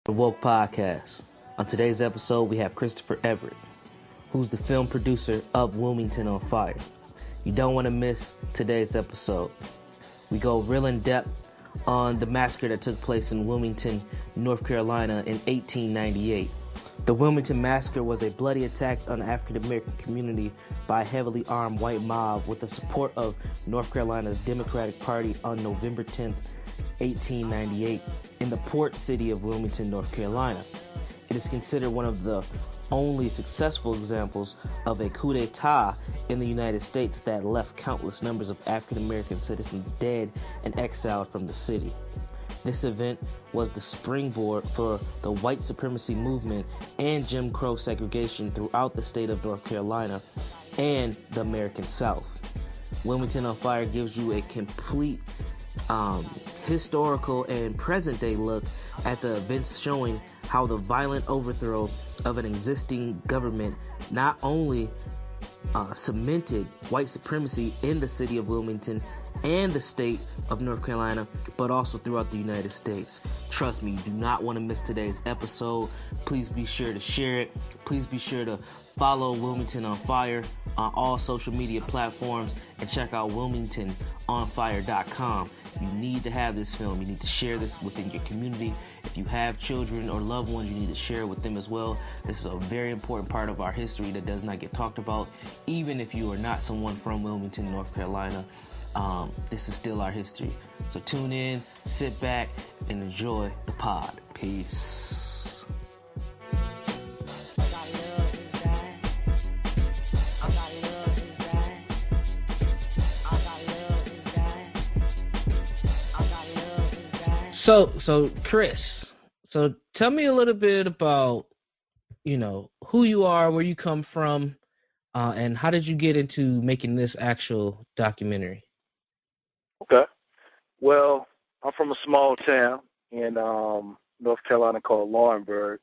The Woke Podcast. On today's episode, we have Christopher Everett, who's the film producer of Wilmington on Fire. You don't want to miss today's episode. We go real in depth on the massacre that took place in Wilmington, North Carolina in 1898. The Wilmington Massacre was a bloody attack on the African American community by a heavily armed white mob with the support of North Carolina's Democratic Party on November 10th, 1898, in the port city of Wilmington, North Carolina. It is considered one of the only successful examples of a coup d'etat in the United States that left countless numbers of African American citizens dead and exiled from the city. This event was the springboard for the white supremacy movement and Jim Crow segregation throughout the state of North Carolina and the American South. Wilmington on Fire gives you a complete historical and present-day look at the events, showing how the violent overthrow of an existing government not only cemented white supremacy in the city of Wilmington and the state of North Carolina, but also throughout the United States. Trust me, you do not want to miss today's episode. Please be sure to share it. Please be sure to follow Wilmington on Fire on all social media platforms and check out WilmingtonOnFire.com. You need to have this film. You need to share this within your community. If you have children or loved ones, you need to share it with them as well. This is a very important part of our history that does not get talked about, even if you are not someone from Wilmington, North Carolina. This is still our history. So tune in, sit back, and enjoy the pod. Peace. So Chris, so tell me a little bit about, who you are, where you come from, and how did you get into making this actual documentary? Okay. Well, I'm from a small town in North Carolina called Laurinburg.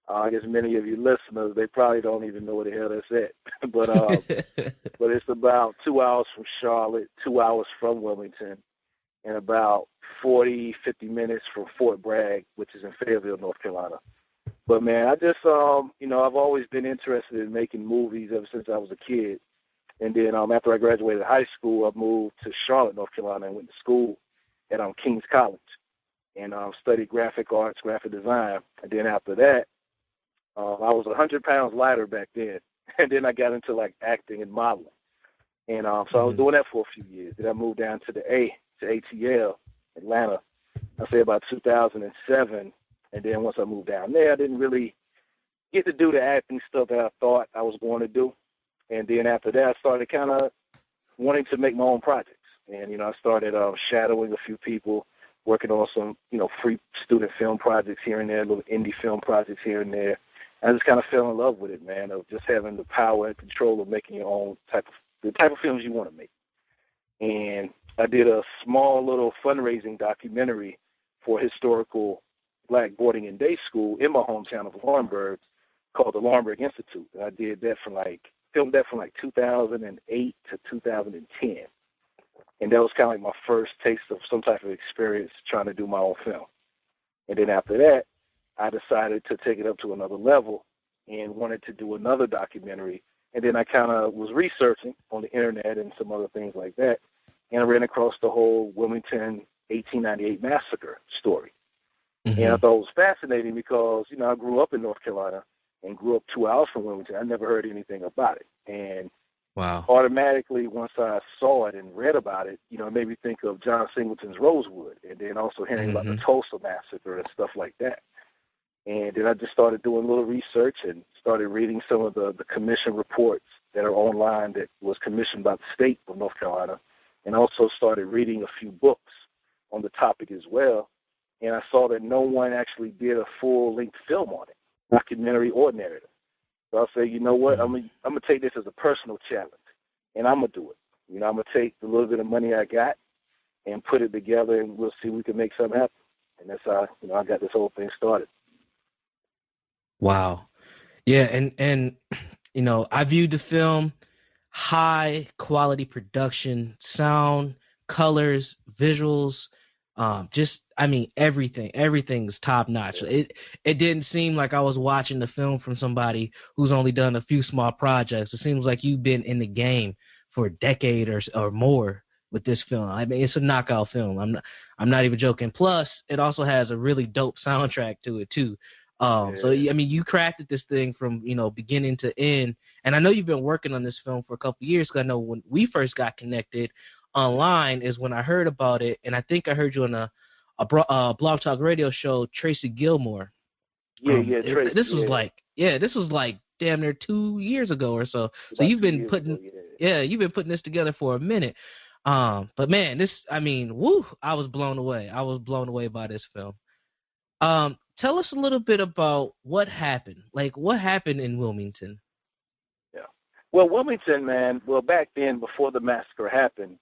I guess many of you listeners, they probably don't even know where the hell that's at. but it's about 2 hours from Charlotte, 2 hours from Wilmington, and about 40, 50 minutes from Fort Bragg, which is in Fayetteville, North Carolina. But, man, I just, I've always been interested in making movies ever since I was a kid. And then after I graduated high school, I moved to Charlotte, North Carolina, and went to school at King's College and studied graphic arts, graphic design. And then after that, I was 100 pounds lighter back then. And then I got into, acting and modeling. And so I was doing that for a few years. Then I moved down to ATL, Atlanta, I say about 2007. And then once I moved down there, I didn't really get to do the acting stuff that I thought I was going to do. And then after that, I started kind of wanting to make my own projects. And, I started shadowing a few people, working on some, free student film projects here and there, little indie film projects here and there. And I just kind of fell in love with it, man, of just having the power and control of making your own the type of films you want to make. And I did a small little fundraising documentary for a historical black boarding and day school in my hometown of Laurinburg called the Laurinburg Institute. And I did that filmed that from 2008 to 2010. And that was kind of my first taste of some type of experience trying to do my own film. And then after that, I decided to take it up to another level and wanted to do another documentary. And then I kind of was researching on the internet and some other things like that, and I ran across the whole Wilmington 1898 massacre story. Mm-hmm. And I thought it was fascinating because, I grew up in North Carolina and grew up 2 hours from Wilmington. I never heard anything about it. And automatically, once I saw it and read about it, it made me think of John Singleton's Rosewood, and then also hearing about the Tulsa Massacre and stuff like that. And then I just started doing a little research and started reading some of the commission reports that are online that was commissioned by the state of North Carolina, and also started reading a few books on the topic as well. And I saw that no one actually did a full-length film on it, documentary or narrative. So I say, you know what, I'm gonna take this as a personal challenge, and I'm going to do it. I'm going to take the little bit of money I got and put it together, and we'll see if we can make something happen. And that's how, I got this whole thing started. Wow. Yeah, and I viewed the film, high quality production, sound, colors, visuals, Everything's top notch. Yeah. It didn't seem like I was watching the film from somebody who's only done a few small projects. It seems like you've been in the game for a decade or more with this film. I mean, it's a knockout film. I'm not even joking. Plus, it also has a really dope soundtrack to it too. So I mean, you crafted this thing from beginning to end, and I know you've been working on this film for a couple of years. Because I know when we first got connected online is when I heard about it, and I think I heard you on a Blog Talk Radio show, Tracy Gilmore. Tracy. This was like damn near 2 years ago or so. So you've been putting this together for a minute. But man, I was blown away. I was blown away by this film. Tell us a little bit about what happened. Like, what happened in Wilmington? Yeah. Well, Wilmington, man, back then, before the massacre happened,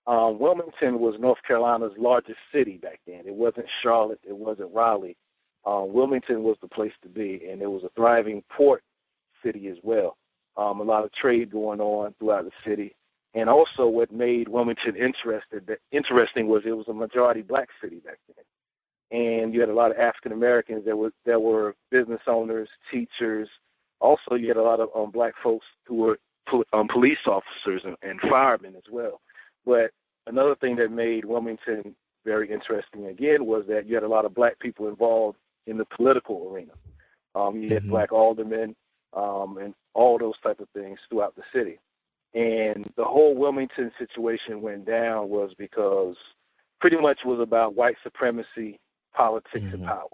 Wilmington was North Carolina's largest city back then. It wasn't Charlotte. It wasn't Raleigh. Wilmington was the place to be, and it was a thriving port city as well. A lot of trade going on throughout the city. And also what made Wilmington interesting was it was a majority black city back then. And you had a lot of African Americans that were business owners, teachers. Also, you had a lot of black folks who were police officers and firemen as well. But another thing that made Wilmington very interesting again was that you had a lot of black people involved in the political arena. You had black aldermen and all those type of things throughout the city. And the whole Wilmington situation went down was because pretty much was about white supremacy, politics, and power.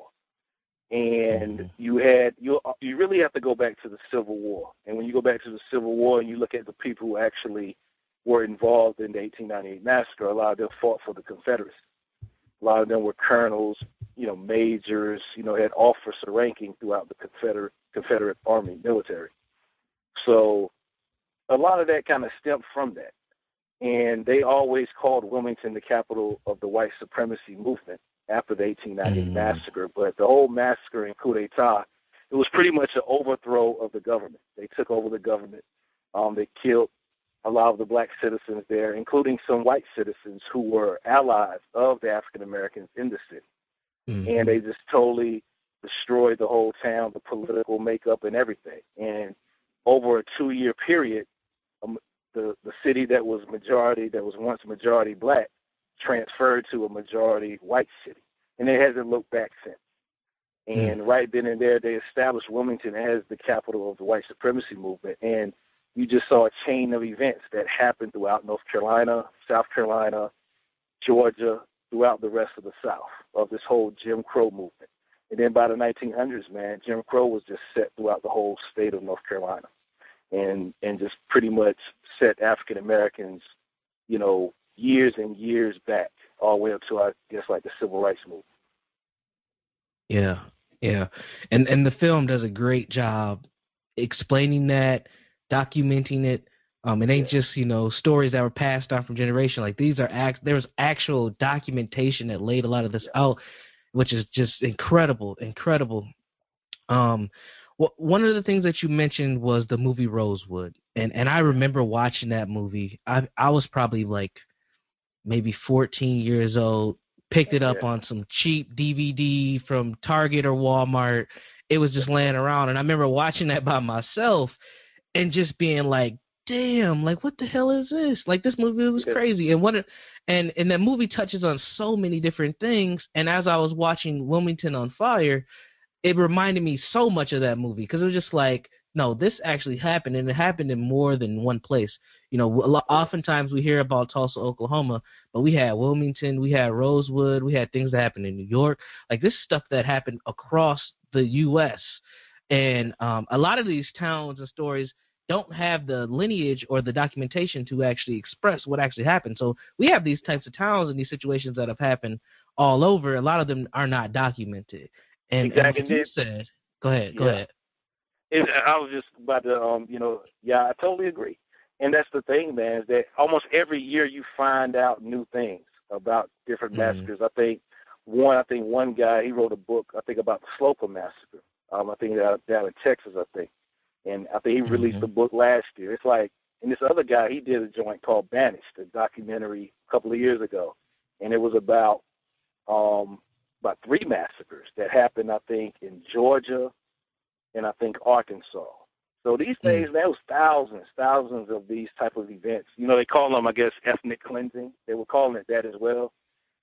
And you really have to go back to the Civil War. And when you go back to the Civil War and you look at the people who actually were involved in the 1898 massacre, a lot of them fought for the Confederacy. A lot of them were colonels, majors, had officer ranking throughout the Confederate Army military. So a lot of that kind of stemmed from that. And they always called Wilmington the capital of the white supremacy movement after the 1898 massacre. But the whole massacre and coup d'etat, it was pretty much an overthrow of the government. They took over the government. They killed a lot of the black citizens there, including some white citizens who were allies of the African Americans in the city. And they just totally destroyed the whole town, the political makeup and everything. And over a 2-year period, the city that was once majority black transferred to a majority white city. And it hasn't looked back since. And right then and there, they established Wilmington as the capital of the white supremacy movement. And you just saw a chain of events that happened throughout North Carolina, South Carolina, Georgia, throughout the rest of the South, of this whole Jim Crow movement. And then by the 1900s, man, Jim Crow was just set throughout the whole state of North Carolina. And just pretty much set African Americans, years and years back, all the way up to, I guess, like the Civil Rights Movement. Yeah. And the film does a great job explaining that, documenting it. It ain't just, stories that were passed down from generation. Like there was actual documentation that laid a lot of this out, which is just incredible. One of the things that you mentioned was the movie Rosewood. And I remember watching that movie. I was probably like maybe 14 years old, picked it up on some cheap DVD from Target or Walmart. It was just laying around. And I remember watching that by myself and just being like, damn, like, what the hell is this? Like, this movie was crazy. And that movie touches on so many different things. And as I was watching Wilmington on Fire, it reminded me so much of that movie because it was just like, no, this actually happened, and it happened in more than one place. Oftentimes we hear about Tulsa, Oklahoma, but we had Wilmington, we had Rosewood, we had things that happened in New York. Like, this stuff that happened across the U.S. And a lot of these towns and stories don't have the lineage or the documentation to actually express what actually happened. So we have these types of towns and these situations that have happened all over. A lot of them are not documented. And exactly. And you said, go ahead. I was just about to, I totally agree. And that's the thing, man, is that almost every year you find out new things about different massacres. I think one guy, he wrote a book, I think, about the Slocum Massacre. I think down in Texas, I think. And I think he released a book last year. It's like, and this other guy, he did a joint called Banished, a documentary a couple of years ago. And it was about about 3 massacres that happened, I think, in Georgia and I think Arkansas. So these days, there was thousands of these type of events. They call them, I guess, ethnic cleansing. They were calling it that as well.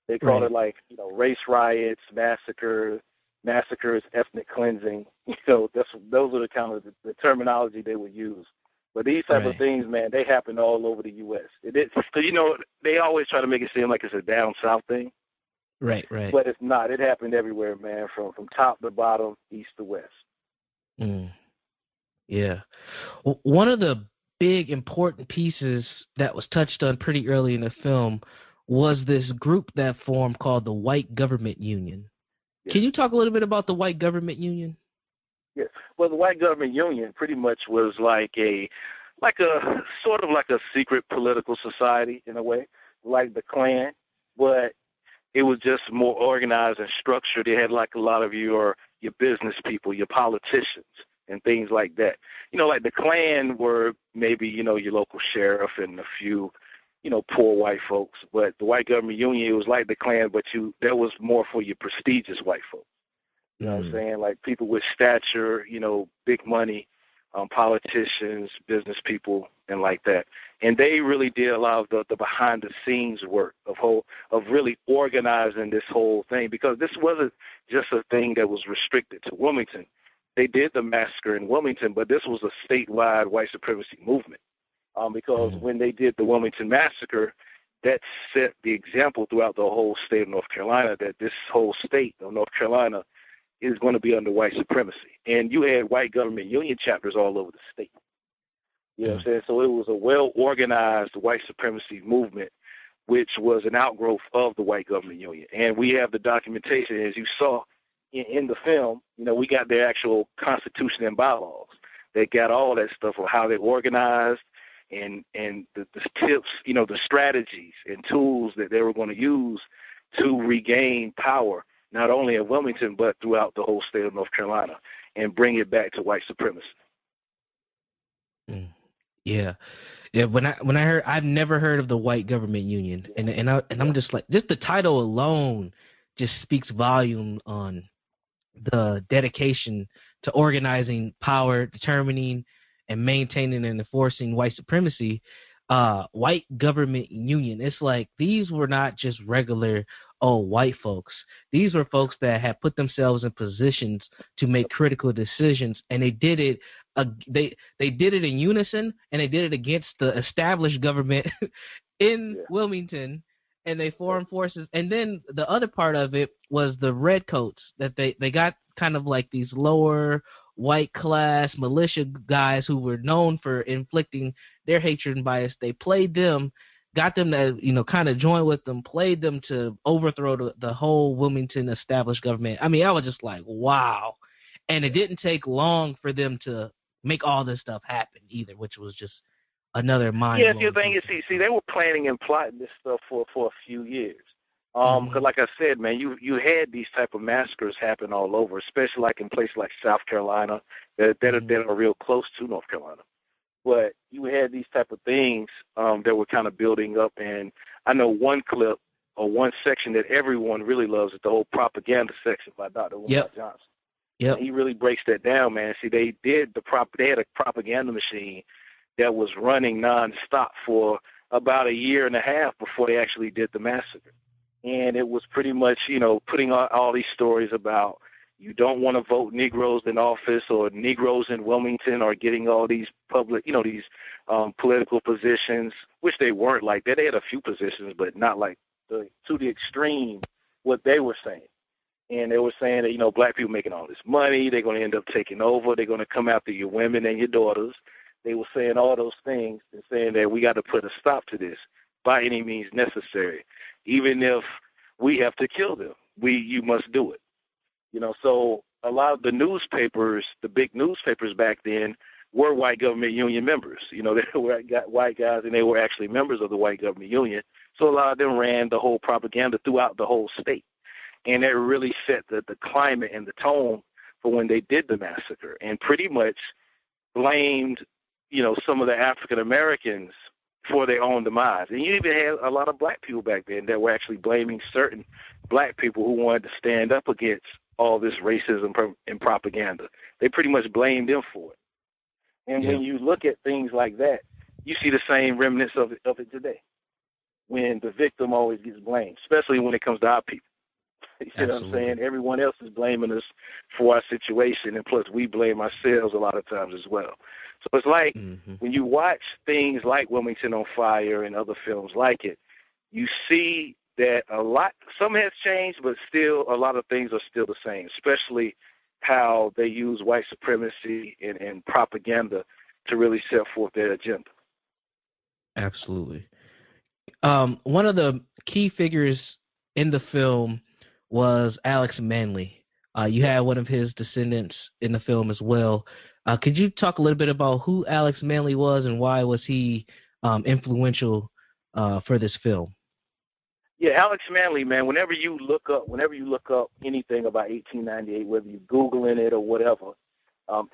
They call it like, race riots, massacres, ethnic cleansing. Those are the kind of the terminology they would use. But these type of things, man, they happen all over the U.S. Because, they always try to make it seem like it's a down south thing. Right. But it's not. It happened everywhere, man, from top to bottom, east to west. Yeah. Well, one of the big important pieces that was touched on pretty early in the film was this group that formed called the White Government Union. Yeah. Can you talk a little bit about the White Government Union? Yeah. Well, the White Government Union pretty much was like a sort of like a secret political society in a way, like the Klan, but it was just more organized and structured. It had like a lot of your business people, your politicians, and things like that. Like the Klan were maybe, your local sheriff and a few, poor white folks. But the White Government Union, it was like the Klan, but that was more for your prestigious white folks. You know what I'm saying? Like people with stature, big money, politicians, business people, and like that. And they really did a lot of the behind-the-scenes work of really organizing this whole thing, because this wasn't just a thing that was restricted to Wilmington. They did the massacre in Wilmington, but this was a statewide white supremacy movement, because when they did the Wilmington massacre, that set the example throughout the whole state of North Carolina that this whole state of North Carolina is going to be under white supremacy. And you had White Government Union chapters all over the state. You know what I'm saying? So it was a well-organized white supremacy movement, which was an outgrowth of the White Government Union. And we have the documentation, as you saw in the film. We got their actual constitution and bylaws. They got all that stuff of how they organized and the tips, the strategies and tools that they were going to use to regain power, not only in Wilmington, but throughout the whole state of North Carolina, and bring it back to white supremacy. Yeah. When I heard, I've never heard of the White Government Union, and I'm just like, just the title alone just speaks volume on the dedication to organizing power, determining and maintaining and enforcing white supremacy. White Government Union. It's like these were not just regular white folks. These were folks that had put themselves in positions to make critical decisions, and they did it. They did it in unison, and they did it against the established government in Wilmington, and they formed forces. And then the other part of it was the redcoats, that they got kind of like these lower white class militia guys who were known for inflicting their hatred and bias. They played them, got them to, kind of join with them, played them to overthrow the whole Wilmington established government. I mean, I was just like, wow. And it didn't take long for them to make all this stuff happen either, which was just another mind-blowing. Yeah, the thing is, see, they were planning and plotting this stuff for a few years. Because like I said, man, you had these type of massacres happen all over, especially like in places like South Carolina that are real close to North Carolina. But you had these type of things that were kind of building up. And I know one clip or one section that everyone really loves is the whole propaganda section by Dr. Wilmot Johnson. Yep. He really breaks that down, man. See, they had a propaganda machine that was running nonstop for about a year and a half before they actually did the massacre. And it was pretty much, putting all these stories about you don't want to vote Negroes in office, or Negroes in Wilmington are getting all these public, these political positions, which they weren't like that. They had a few positions, but not like to the extreme what they were saying. And they were saying that, black people making all this money, they're going to end up taking over, they're going to come after your women and your daughters. They were saying all those things and saying that we got to put a stop to this by any means necessary. Even if we have to kill them, you must do it. So a lot of the newspapers, the big newspapers back then, were White Government Union members. They were white guys, and they were actually members of the White Government Union. So a lot of them ran the whole propaganda throughout the whole state. And it really set the climate and the tone for when they did the massacre, and pretty much blamed, some of the African Americans for their own demise. And you even had a lot of black people back then that were actually blaming certain black people who wanted to stand up against all this racism and propaganda. They pretty much blamed them for it. And when you look at things like that, you see the same remnants of it today, when the victim always gets blamed, especially when it comes to our people. You see what I'm saying? Everyone else is blaming us for our situation, and plus we blame ourselves a lot of times as well. So it's like when you watch things like Wilmington on Fire and other films like it, you see that some has changed, but still a lot of things are still the same, especially how they use white supremacy and propaganda to really set forth their agenda. Absolutely. One of the key figures in the film was Alex Manly. You had one of his descendants in the film as well. Could you talk a little bit about who Alex Manly was and why was he influential for this film? Yeah, Alex Manly, man, whenever you look up anything about 1898, whether you're Googling it or whatever,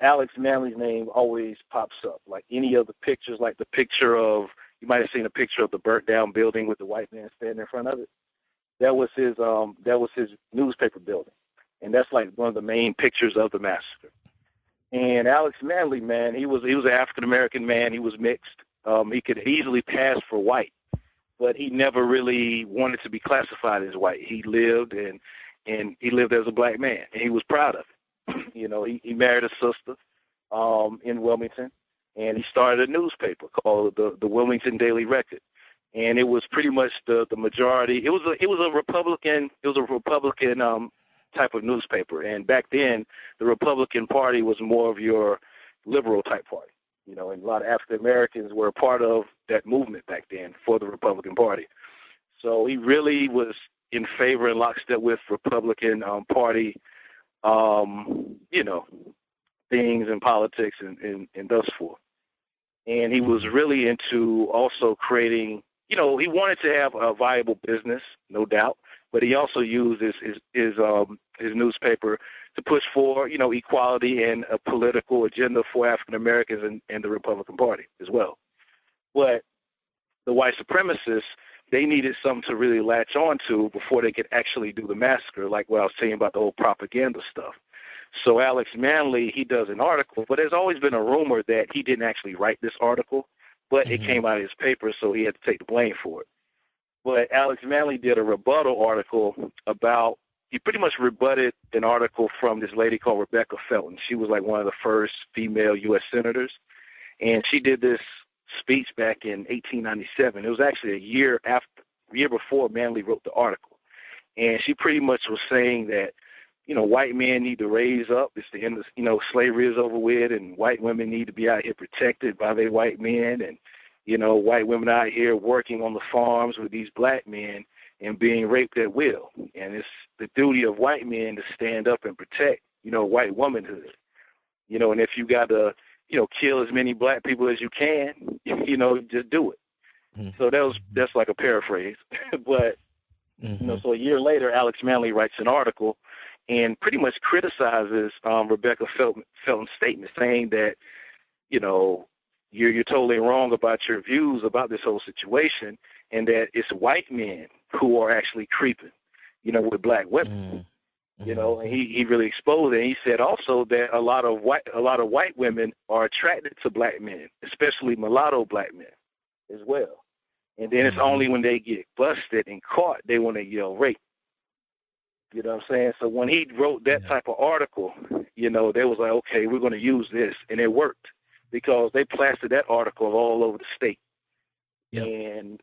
Alex Manly's name always pops up. Like any of the pictures, like the picture of, you might have seen a picture of the burnt down building with the white man standing in front of it. That was his newspaper building. And that's like one of the main pictures of the massacre. And Alex Manly, man, he was an African-American man. He was mixed. He could easily pass for white, but he never really wanted to be classified as white. He lived and he lived as a black man, and he was proud of it. You know, he married a sister in Wilmington, and he started a newspaper called the Wilmington Daily Record. And it was pretty much the majority. It was a Republican type of newspaper. And back then, the Republican Party was more of your liberal type party. You know, and a lot of African Americans were a part of that movement back then for the Republican Party. So he really was in favor and lockstep with Republican Party, things and politics and thus forth. And he was really into also creating, he wanted to have a viable business, no doubt, but he also used his newspaper to push for, equality and a political agenda for African Americans and the Republican Party as well. But the white supremacists, they needed something to really latch on to before they could actually do the massacre, like what I was saying about the whole propaganda stuff. So Alex Manly, he does an article, but there's always been a rumor that he didn't actually write this article, but it came out of his paper, so he had to take the blame for it. But Alex Manly did a rebuttal article he pretty much rebutted an article from this lady called Rebecca Felton. She was like one of the first female U.S. senators, and she did this speech back in 1897. It was actually a year before Manly wrote the article. And she pretty much was saying that, white men need to raise up. It's the end of, slavery is over with, and white women need to be out here protected by their white men. And, white women out here working on the farms with these black men and being raped at will. And it's the duty of white men to stand up and protect, white womanhood. And if you got to, kill as many black people as you can, just do it. So that's like a paraphrase. But, so a year later, Alex Manly writes an article and pretty much criticizes Rebecca Felton's statement, saying that, you're totally wrong about your views about this whole situation, and that it's white men who are actually creeping, with black women. And he really exposed it. And he said also that a lot of white women are attracted to black men, especially mulatto black men as well. And then it's only when they get busted and caught they want to yell rape. You know what I'm saying? So when he wrote that type of article, they was like, okay, we're going to use this, and it worked because they plastered that article all over the state. And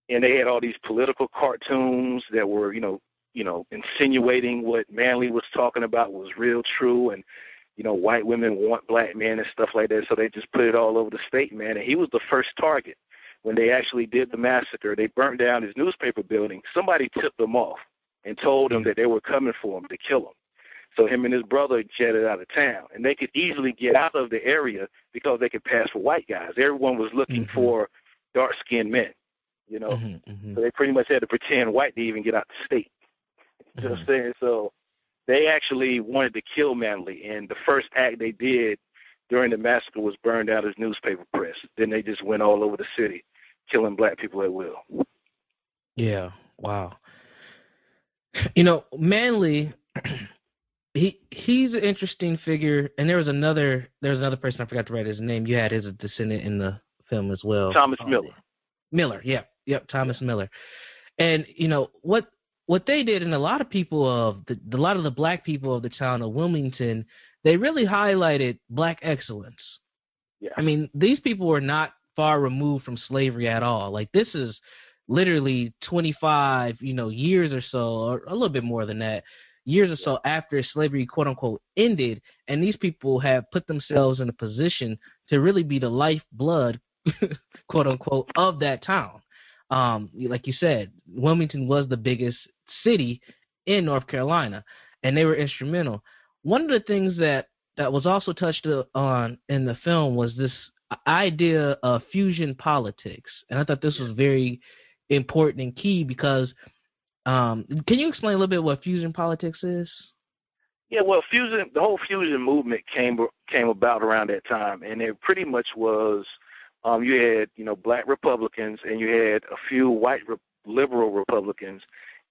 they had all these political cartoons that were, insinuating what Manly was talking about was real true, and, white women want black men and stuff like that. So they just put it all over the state, man. And he was the first target. When they actually did the massacre, they burnt down his newspaper building. Somebody tipped them off and told him that they were coming for him to kill him. So him and his brother jetted out of town. And they could easily get out of the area because they could pass for white guys. Everyone was looking for dark-skinned men, So they pretty much had to pretend white to even get out the state. You know what I'm saying? So they actually wanted to kill Manly. And the first act they did during the massacre was burn down his newspaper press. Then they just went all over the city killing black people at will. Yeah. Wow. Manley, he's an interesting figure, and there was another person I forgot to write his name. You had his descendant in the film as well. Thomas Miller. Miller, yep, Thomas Miller. And what they did, and a lot of the black people of the town of Wilmington, they really highlighted black excellence. Yeah. I mean, these people were not far removed from slavery at all. Like, this is literally 25, years or so, or a little bit more than that, years or so after slavery, quote unquote, ended, and these people have put themselves in a position to really be the lifeblood, quote unquote, of that town. Like you said, Wilmington was the biggest city in North Carolina, and they were instrumental. One of the things that was also touched on in the film was this idea of fusion politics, and I thought this was very important and key because can you explain a little bit what fusion politics is? Yeah, well, the whole fusion movement came about around that time, and it pretty much was you had black Republicans, and you had a few white liberal Republicans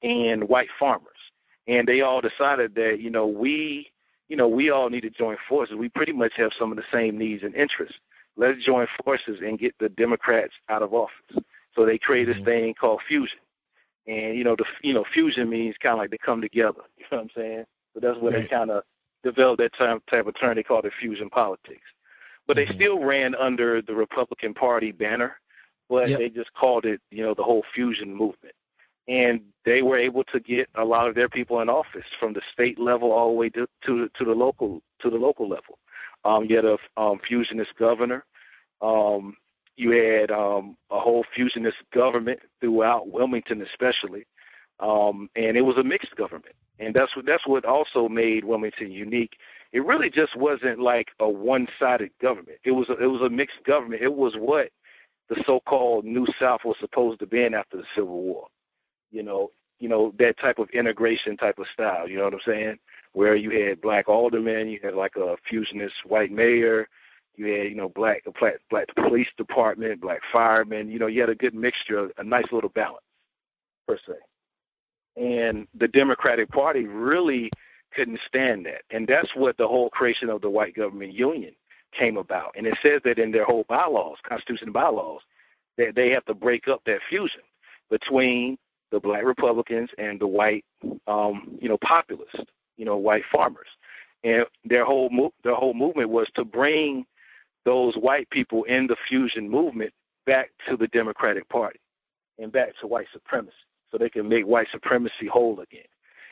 and white farmers, and they all decided that we all need to join forces. We pretty much have some of the same needs and interests. Let's join forces and get the Democrats out of office. So they created this thing called fusion. And, fusion means kind of like they come together. You know what I'm saying? So that's where they kind of developed that type of term. They called it fusion politics. But they still ran under the Republican Party banner, but they just called it, the whole fusion movement. And they were able to get a lot of their people in office from the state level all the way to the local level. You had a fusionist governor. You had a whole fusionist government throughout Wilmington, especially, and it was a mixed government. And that's what also made Wilmington unique. It really just wasn't like a one-sided government. It was a mixed government. It was what the so-called New South was supposed to be in after the Civil War. That type of integration type of style. You know what I'm saying? Where you had black aldermen, you had like a fusionist white mayor, you had black police department, black firemen. You had a good mixture, a nice little balance per se. And the Democratic Party really couldn't stand that, and that's what the whole creation of the White Government Union came about. And it says that in their whole bylaws, Constitution bylaws, that they have to break up that fusion between the black Republicans and the white, populists, white farmers. And their whole movement was to bring those white people in the fusion movement back to the Democratic Party and back to white supremacy, so they can make white supremacy whole again.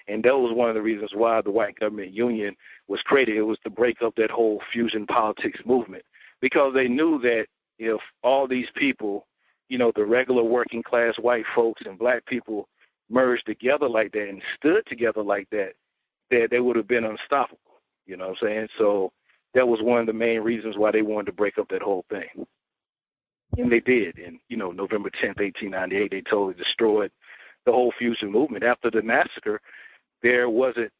And that was one of the reasons why the White Government Union was created. It was to break up that whole fusion politics movement, because they knew that if all these people, the regular working class white folks and black people merged together like that and stood together like that, that they would have been unstoppable. You know what I'm saying? So that was one of the main reasons why they wanted to break up that whole thing. And they did. And, November 10th, 1898, they totally destroyed the whole fusion movement. After the massacre, there wasn't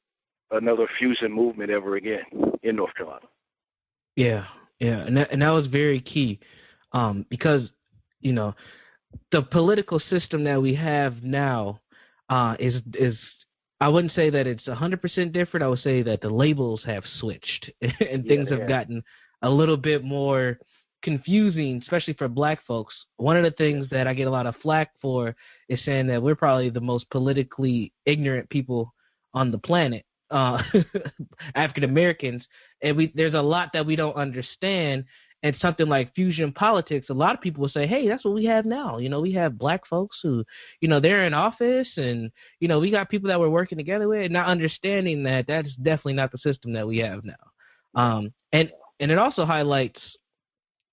another fusion movement ever again in North Carolina. Yeah, and that was very key, because the political system that we have now is I wouldn't say that it's 100% different. I would say that the labels have switched and things have gotten a little bit more confusing, especially for black folks. One of the things that I get a lot of flack for is saying that we're probably the most politically ignorant people on the planet, African Americans, and there's a lot that we don't understand. And something like fusion politics, a lot of people will say, hey, that's what we have now. We have black folks who, they're in office, and, we got people that we're working together with, and not understanding that that's definitely not the system that we have now. And it also highlights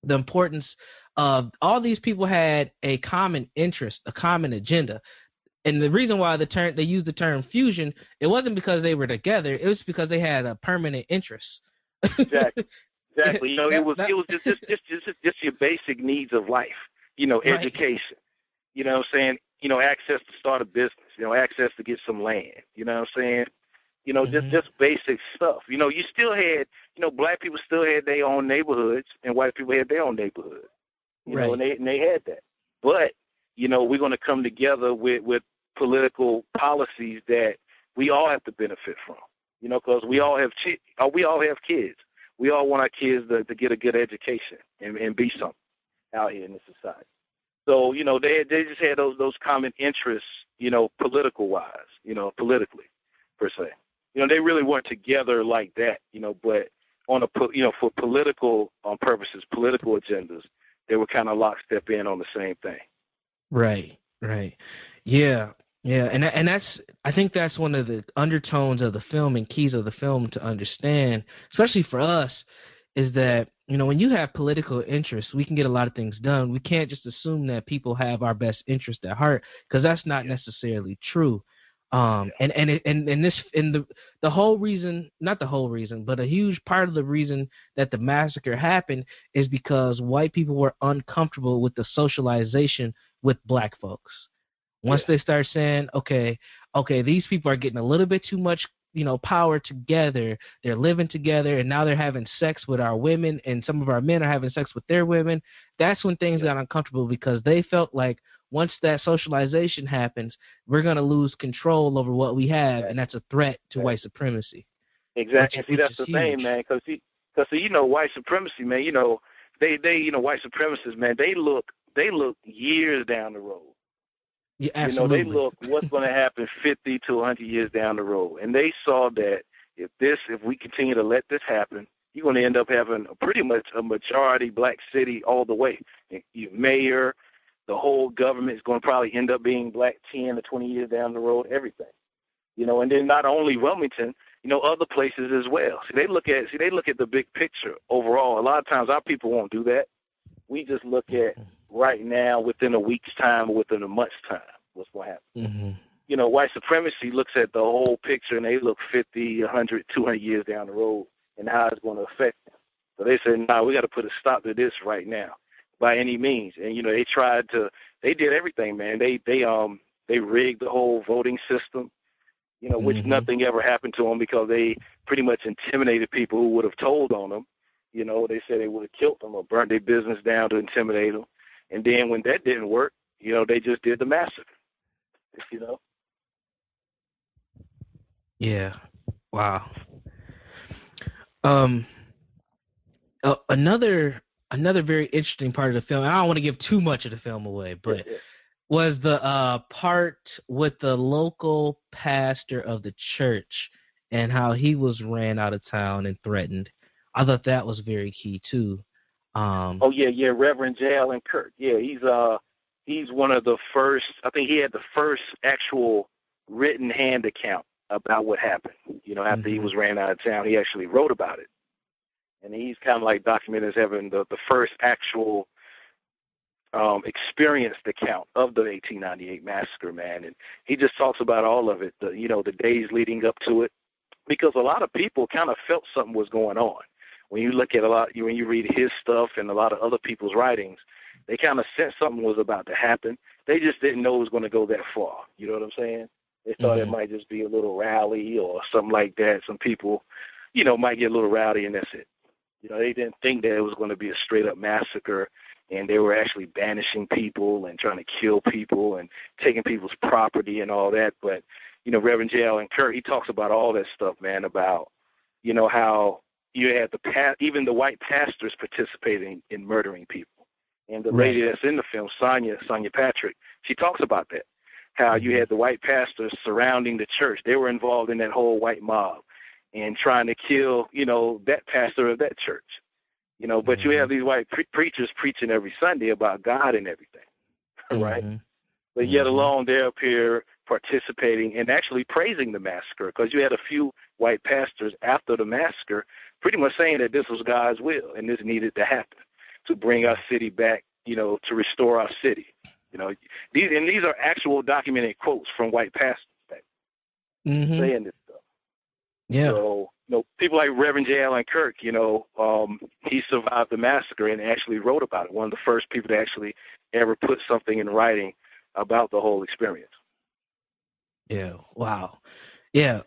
the importance of all these people had a common interest, a common agenda. And the reason why they used the term fusion, it wasn't because they were together. It was because they had a permanent interest. Exactly. Exactly. It was just your basic needs of life. Education. You know what I'm saying? Access to start a business. Access to get some land. You know what I'm saying? Just basic stuff. You still had, black people still had their own neighborhoods, and white people had their own neighborhoods. And they had that. but, we're going to come together with political policies that we all have to benefit from, because we all have kids. We all want our kids to get a good education and be something out here in the society. So, they just had those common interests, politically, per se. They really weren't together like that, but for political purposes, political agendas, they were kind of lockstep in on the same thing. Right. Yeah. And I think that's one of the undertones of the film and keys of the film to understand, especially for us, is that, when you have political interests, we can get a lot of things done. We can't just assume that people have our best interest at heart, because that's not necessarily true. The whole reason, not the whole reason, but a huge part of the reason that the massacre happened is because white people were uncomfortable with the socialization with black folks. Once they start saying, okay, these people are getting a little bit too much, power together. They're living together, and now they're having sex with our women, and some of our men are having sex with their women. That's when things got uncomfortable, because they felt like once that socialization happens, we're going to lose control over what we have, and that's a threat to white supremacy. Exactly. See, that's the thing, man, because white supremacy, man, they white supremacists, man, they look years down the road. Yeah, absolutely. They look what's going to happen 50 to 100 years down the road. And they saw that if we continue to let this happen, you're going to end up having pretty much a majority black city all the way. Your mayor, the whole government is going to probably end up being black 10 to 20 years down the road, everything. And then not only Wilmington, other places as well. They look at the big picture overall. A lot of times our people won't do that. We just look at right now, within a week's time or within a month's time, what's going to happen. Mm-hmm. White supremacy looks at the whole picture, and they look 50, 100, 200 years down the road and how it's going to affect them. So they said, we got to put a stop to this right now by any means. And, they did everything, man. They rigged the whole voting system, which nothing ever happened to them because they pretty much intimidated people who would have told on them. They said they would have killed them or burnt their business down to intimidate them. And then when that didn't work, they just did the massacre, Yeah. Wow. Another very interesting part of the film, I don't want to give too much of the film away, but was the part with the local pastor of the church and how he was ran out of town and threatened. I thought that was very key too. Reverend J.L. Kirk. Yeah, he's one of the first. I think he had the first actual written hand account about what happened. After he was ran out of town, he actually wrote about it, and he's kind of like documented as having the first actual experienced account of the 1898 massacre, man. And he just talks about all of it, the days leading up to it, because a lot of people kind of felt something was going on. When you look at when you read his stuff and a lot of other people's writings, they kind of sensed something was about to happen. They just didn't know it was going to go that far. You know what I'm saying? They thought it might just be a little rally or something like that. Some people, might get a little rowdy and that's it. They didn't think that it was going to be a straight-up massacre, and they were actually banishing people and trying to kill people and taking people's property and all that. But, Reverend J.L. Kirk, he talks about all that stuff, man, about, how you had even the white pastors participating in murdering people. And the lady that's in the film, Sonia Patrick, she talks about that, how you had the white pastors surrounding the church. They were involved in that whole white mob and trying to kill, that pastor of that church. But you have these white preachers preaching every Sunday about God and everything, right? But yet alone they're up here participating and actually praising the massacre, because you had a few white pastors after the massacre pretty much saying that this was God's will and this needed to happen to bring our city back, to restore our city. These are actual documented quotes from white pastors saying this stuff. Yeah. So, people like Reverend J.L. Kirk, he survived the massacre and actually wrote about it. One of the first people to actually ever put something in writing about the whole experience. Yeah. Wow. Yeah.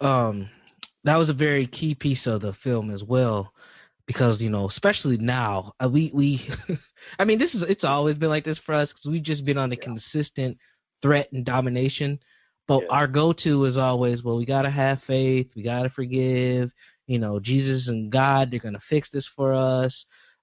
That was a very key piece of the film as well, because, especially now, we I mean, it's always been like this for us because we've just been on a consistent threat and domination. But our go-to is always, well, we got to have faith. We got to forgive. Jesus and God, they're going to fix this for us.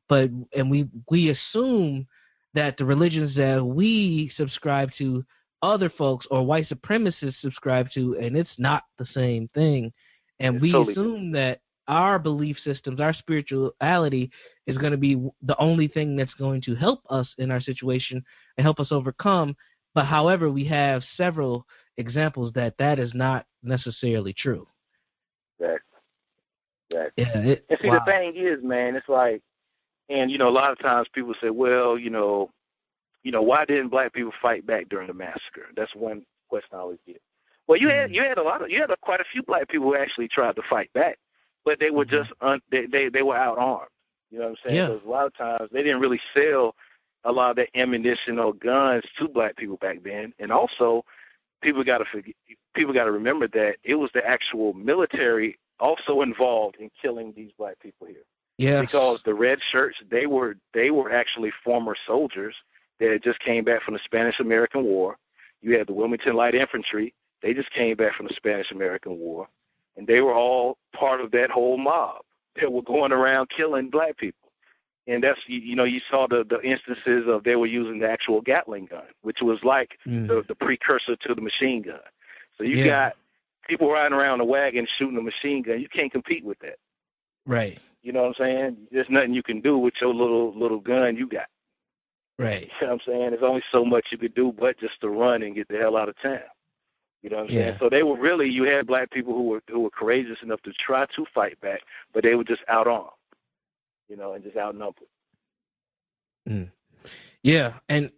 And we assume that the religions that we subscribe to, other folks or white supremacists subscribe to, and it's not the same thing. And we assume that our belief systems, our spirituality is going to be the only thing that's going to help us in our situation and help us overcome. But however, we have several examples that is not necessarily true. Exactly. Yeah. And see, the thing is, man, it's like, and, a lot of times people say, well, why didn't black people fight back during the massacre? That's one question I always get. Well, you had quite a few black people who actually tried to fight back, but they were just they were outarmed. You know what I'm saying? Yeah. Because a lot of times they didn't really sell a lot of the ammunition or guns to black people back then, and also people got to remember that it was the actual military also involved in killing these black people here. Yeah. Because the red shirts, they were actually former soldiers that just came back from the Spanish-American War. You had the Wilmington Light Infantry. They just came back from the Spanish-American War, and they were all part of that whole mob that were going around killing black people. And that's, you saw the instances of they were using the actual Gatling gun, which was like the precursor to the machine gun. So you got people riding around a wagon shooting a machine gun. You can't compete with that. Right. You know what I'm saying? There's nothing you can do with your little gun you got. Right. You know what I'm saying? There's only so much you could do but just to run and get the hell out of town. You know what I'm saying? So they were really, you had black people who were courageous enough to try to fight back, but they were just outarmed, and just outnumbered. Yeah, and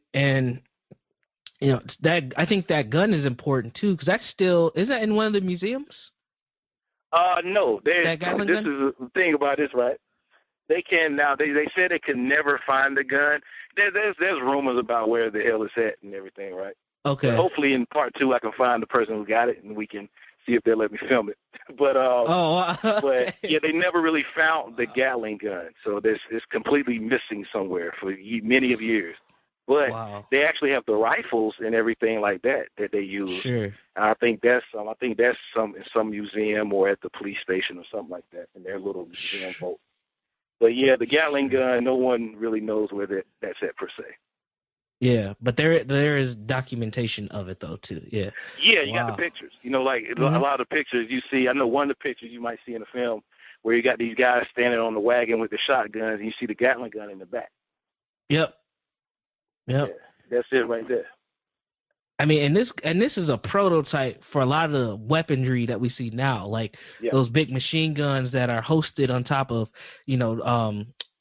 that, I think that gun is important too, because that's still, is that in one of the museums? No. This gun? is the thing about this, right? They can now. They said they could never find the gun. There's rumors about where the hell it's at and everything, right? Okay. But hopefully in part 2 I can find the person who got it and we can see if they'll let me film it. But but yeah, they never really found the Gatling gun, so it's completely missing somewhere for many of years. But they actually have the rifles and everything like that they use. Sure. And I think that's in some museum or at the police station or something like that in their little museum vault. But yeah, the Gatling gun, no one really knows where that's at per se. Yeah, but there is documentation of it though too. Yeah. Yeah, you got the pictures. A lot of the pictures you see. I know one of the pictures you might see in the film where you got these guys standing on the wagon with the shotguns, and you see the Gatling gun in the back. Yep. Yeah, that's it right there. I mean, and this is a prototype for a lot of the weaponry that we see now, like those big machine guns that are hosted on top of,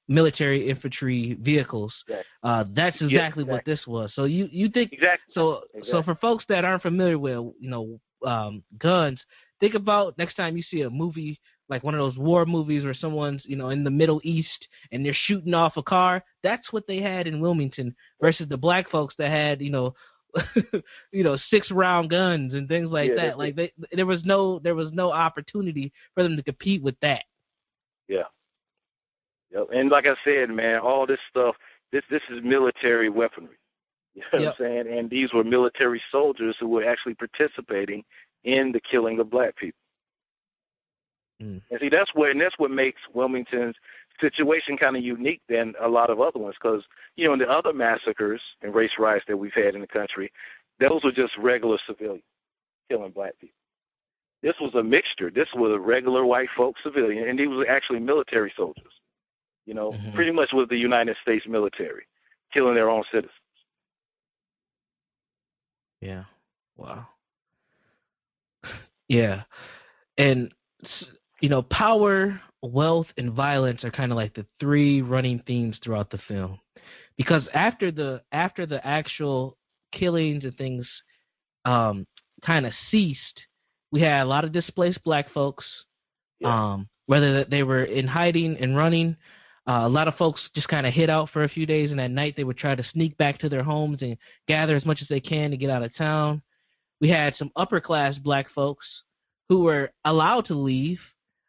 military infantry vehicles. That's exactly what this was. So you think so for folks that aren't familiar with guns, think about next time you see a movie like one of those war movies where someone's in the Middle East and they're shooting off a car. That's what they had in Wilmington versus the black folks that had 6-round guns and things like that. Like there was no opportunity for them to compete with that. Yeah. Yep. And like I said, man, all this stuff, this is military weaponry. You know what I'm saying? And these were military soldiers who were actually participating in the killing of black people. And see, that's what makes Wilmington's situation kind of unique than a lot of other ones, because in the other massacres and race riots that we've had in the country, those were just regular civilians killing black people. This was a mixture. This was a regular white folk civilian, and these were actually military soldiers. Pretty much with the United States military killing their own citizens. Yeah. Wow. Yeah. And power, wealth, and violence are kind of like the 3 running themes throughout the film. Because after the actual killings and things kind of ceased, we had a lot of displaced black folks, whether they were in hiding and running. A lot of folks just kind of hid out for a few days, and at night they would try to sneak back to their homes and gather as much as they can to get out of town. We had some upper-class black folks who were allowed to leave,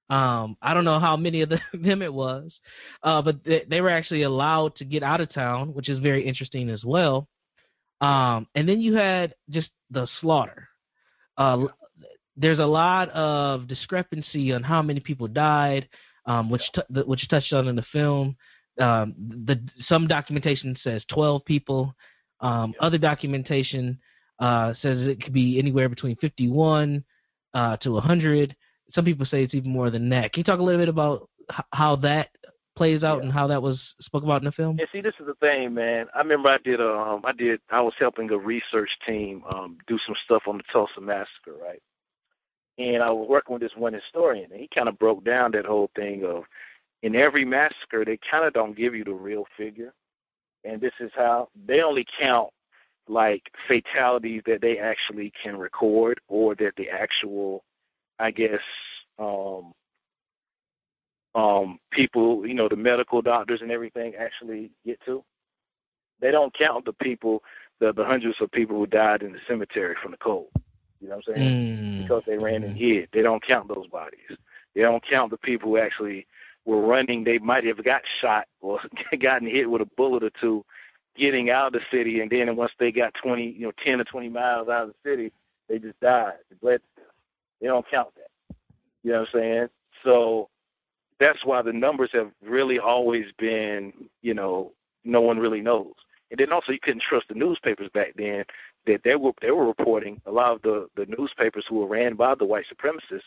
I don't know how many of them it was, but they were actually allowed to get out of town, which is very interesting as well. And then you had just the slaughter. There's a lot of discrepancy on how many people died, which touched on in the film. Some documentation says 12 people. Other documentation says it could be anywhere between 51 to 100. Some people say it's even more than that. Can you talk a little bit about how that plays out and how that was spoke about in the film? Yeah, see, this is the thing, man. I remember I was helping a research team do some stuff on the Tulsa Massacre, right? And I was working with this one historian, and he kind of broke down that whole thing of, in every massacre, they kind of don't give you the real figure. And this is how they only count, like, fatalities that they actually can record, or that the actual, I guess, people, the medical doctors and everything actually get to. They don't count the people, the hundreds of people who died in the cemetery from the cold. You know what I'm saying? Because they ran and hid. They don't count those bodies. They don't count the people who actually were running. They might have got shot or gotten hit with a bullet or two getting out of the city, and then once they got 10 or 20 miles out of the city, they just died. They don't count that. You know what I'm saying? So that's why the numbers have really always been, no one really knows. And then also you couldn't trust the newspapers back then, that they were reporting, a lot of the newspapers who were ran by the white supremacists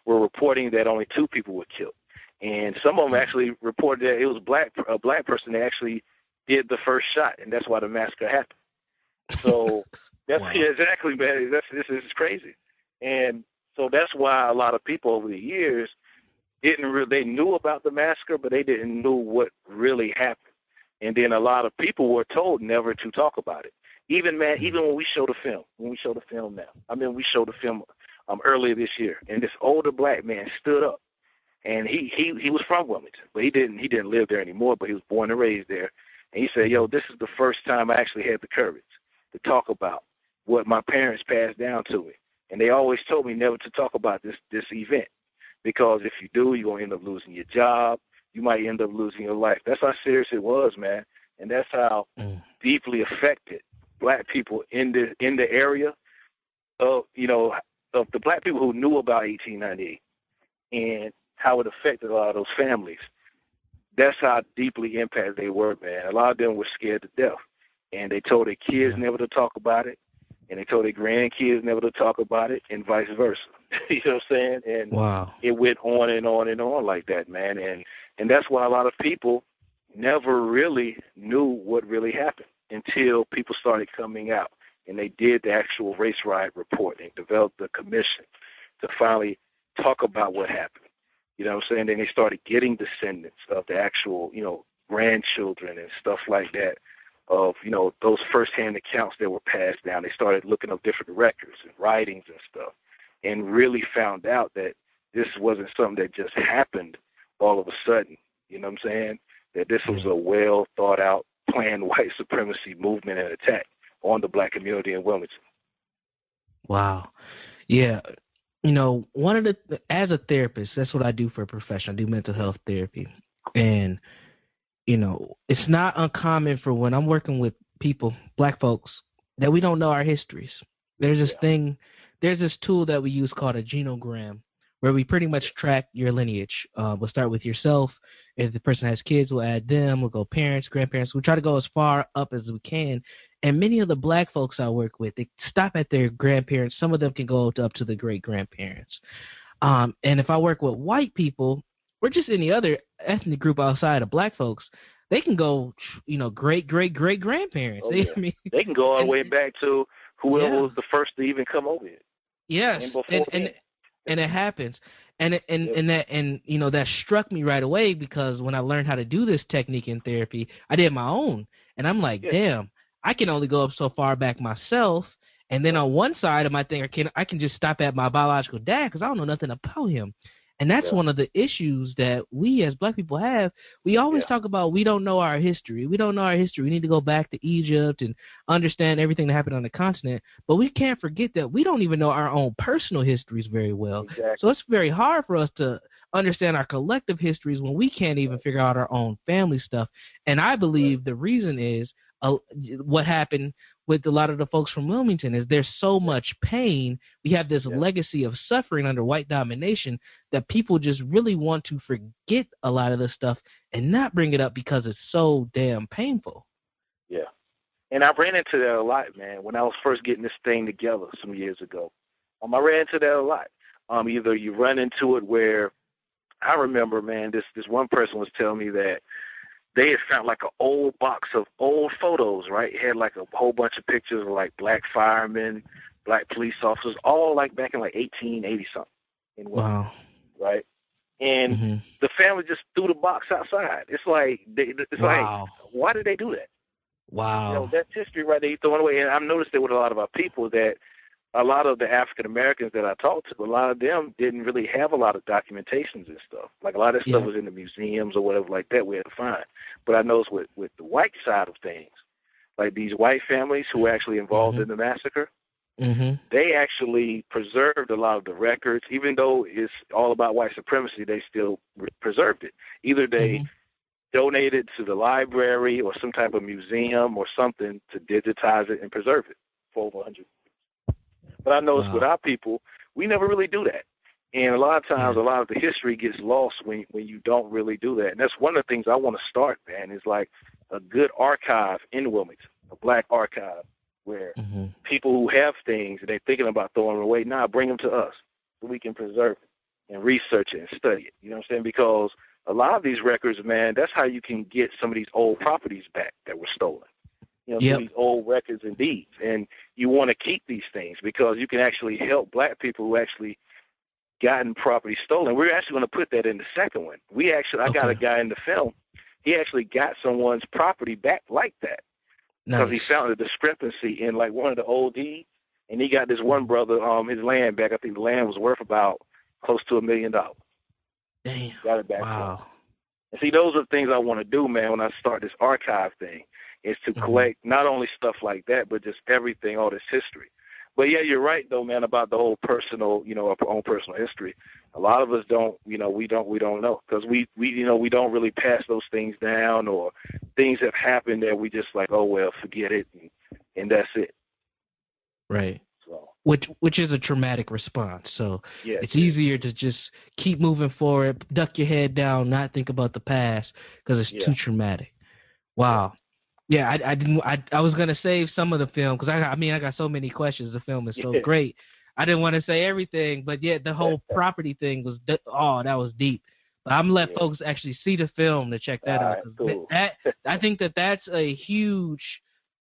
were reporting that only 2 people were killed. And some of them actually reported that it was a black person that actually did the first shot, and that's why the massacre happened. So that's exactly, man. This is crazy. And so that's why a lot of people over the years they knew about the massacre, but they didn't know what really happened. And then a lot of people were told never to talk about it. Even when we show the film, we showed the film earlier this year, and this older black man stood up, and he was from Wilmington, but he didn't live there anymore, but he was born and raised there. And he said, "Yo, this is the first time I actually had the courage to talk about what my parents passed down to me, and they always told me never to talk about this event, because if you do, you're gonna end up losing your job. You might end up losing your life." That's how serious it was, man, and that's how deeply affected black people in the area of the black people who knew about 1898 and how it affected a lot of those families. That's how deeply impacted they were, man. A lot of them were scared to death, and they told their kids never to talk about it, and they told their grandkids never to talk about it, and vice versa. You know what I'm saying? And it went on and on and on like that, man. And that's why a lot of people never really knew what really happened until people started coming out, and they did the actual race riot report and developed the commission to finally talk about what happened. You know what I'm saying? Then they started getting descendants of the actual, grandchildren and stuff like that of, those firsthand accounts that were passed down. They started looking up different records and writings and stuff, and really found out that this wasn't something that just happened all of a sudden. You know what I'm saying? That this was a well thought out, planned white supremacy movement and attack on the black community in Wilmington. Wow. Yeah. As a therapist, that's what I do for a profession. I do mental health therapy. And, it's not uncommon for when I'm working with people, black folks, that we don't know our histories. There's this tool that we use called a genogram, where we pretty much track your lineage. We'll start with yourself. If the person has kids, we'll add them. We'll go parents, grandparents. We'll try to go as far up as we can. And many of the black folks I work with, they stop at their grandparents. Some of them can go up to the great-grandparents. And if I work with white people, or just any other ethnic group outside of black folks, they can go, great-great-great-grandparents. They can go all the way back to whoever was the first to even come over here. Yes, and it happens. And that struck me right away, because when I learned how to do this technique in therapy, I did my own. And I'm like, damn, I can only go up so far back myself. And then on one side of my thing, I can just stop at my biological dad, because I don't know nothing about him. And that's one of the issues that we as black people have. We always talk about we don't know our history. We don't know our history. We need to go back to Egypt and understand everything that happened on the continent. But we can't forget that we don't even know our own personal histories very well. Exactly. So it's very hard for us to understand our collective histories when we can't even figure out our own family stuff. And I believe the reason is what happened with a lot of the folks from Wilmington is there's so much pain. We have this legacy of suffering under white domination that people just really want to forget a lot of this stuff and not bring it up because it's so damn painful. Yeah. And I ran into that a lot, man, when I was first getting this thing together some years ago. I ran into that a lot. Either you run into it where I remember, man, this one person was telling me that they had found like an old box of old photos, right? It had like a whole bunch of pictures of like black firemen, black police officers, all like back in like 1880-something. Wow. Right? And the family just threw the box outside. It's like, like, why did they do that? Wow. You know, that's history right there, you throw it away. And I've noticed that with a lot of our people that a lot of the African Americans that I talked to, a lot of them didn't really have a lot of documentations and stuff. Like a lot of that stuff was in the museums or whatever like that we had to find. But I noticed with the white side of things, like these white families who were actually involved in the massacre, they actually preserved a lot of the records. Even though it's all about white supremacy, they still preserved it. Either they donated to the library or some type of museum or something to digitize it and preserve it for over 100 years. But I noticed with our people, we never really do that. And a lot of times, a lot of the history gets lost when you don't really do that. And that's one of the things I want to start, man, is like a good archive in Wilmington, a black archive where people who have things and they're thinking about throwing them away, bring them to us so we can preserve it and research it and study it. You know what I'm saying? Because a lot of these records, man, that's how you can get some of these old properties back that were stolen. You know, some of these old records and deeds. And you want to keep these things because you can actually help black people who actually gotten property stolen. We're actually going to put that in the second one. I got a guy in the film. He actually got someone's property back like that because he found a discrepancy in like one of the old deeds, and he got this one brother his land back. I think the land was worth about close to $1 million. Damn. Got it back. Wow. And see, those are the things I want to do, man, when I start this archive thing, is to collect not only stuff like that, but just everything, all this history. But yeah, you're right though, man, about the whole personal, our own personal history. A lot of us don't, we don't know because we don't really pass those things down, or things have happened that we just like, oh well, forget it, and that's it. Right. So. Which is a traumatic response. So it's easier to just keep moving forward, duck your head down, not think about the past because it's too traumatic. Wow. Yeah, I was gonna save some of the film because I got so many questions. The film is so great. I didn't want to say everything, but the whole property thing was that was deep. But I'm gonna let folks actually see the film to check that out. Cool. I think that's a huge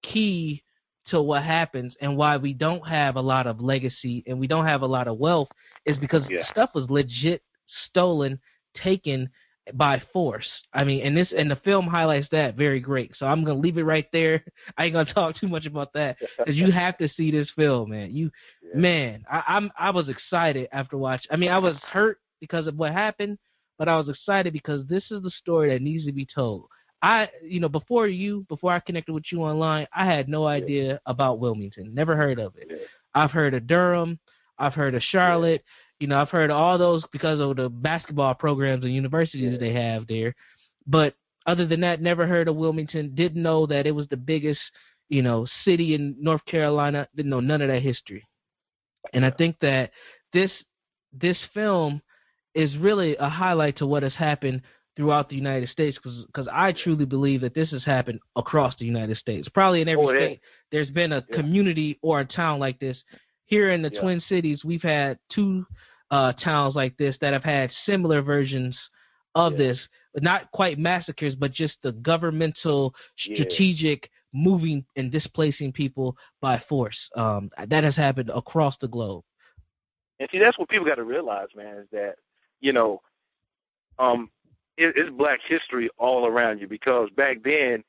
key to what happens and why we don't have a lot of legacy and we don't have a lot of wealth is because stuff was legit stolen, taken by force. I mean, and the film highlights that very great. So I'm gonna leave it right there. I ain't gonna talk too much about that because you have to see this film, man. I was excited after watching. I mean, I was hurt because of what happened, but I was excited because this is the story that needs to be told. Before I connected with you online, I had no idea about Wilmington. Never heard of it. I've heard of Durham. I've heard of Charlotte. I've heard of all those because of the basketball programs and universities they have there. But other than that, never heard of Wilmington. Didn't know that it was the biggest, city in North Carolina. Didn't know none of that history. And I think that this film is really a highlight to what has happened throughout the United States because I truly believe that this has happened across the United States. Probably in every state there's been a community or a town like this. Here in the Twin Cities, we've had two towns like this that have had similar versions of this, but not quite massacres, but just the governmental, strategic moving and displacing people by force. That has happened across the globe. And see, that's what people got to realize, man, is that, it's black history all around you because back then,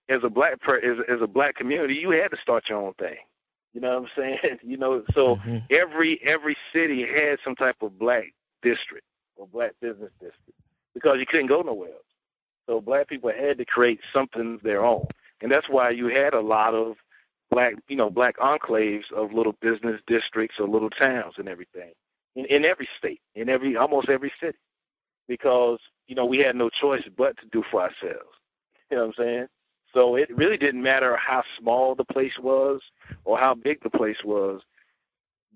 as a black as a black community, you had to start your own thing. You know what I'm saying? So every city had some type of black district or black business district because you couldn't go nowhere else. So black people had to create something of their own. And that's why you had a lot of black enclaves of little business districts or little towns and everything in every state, almost every city. because, we had no choice but to do for ourselves. You know what I'm saying? So it really didn't matter how small the place was or how big the place was.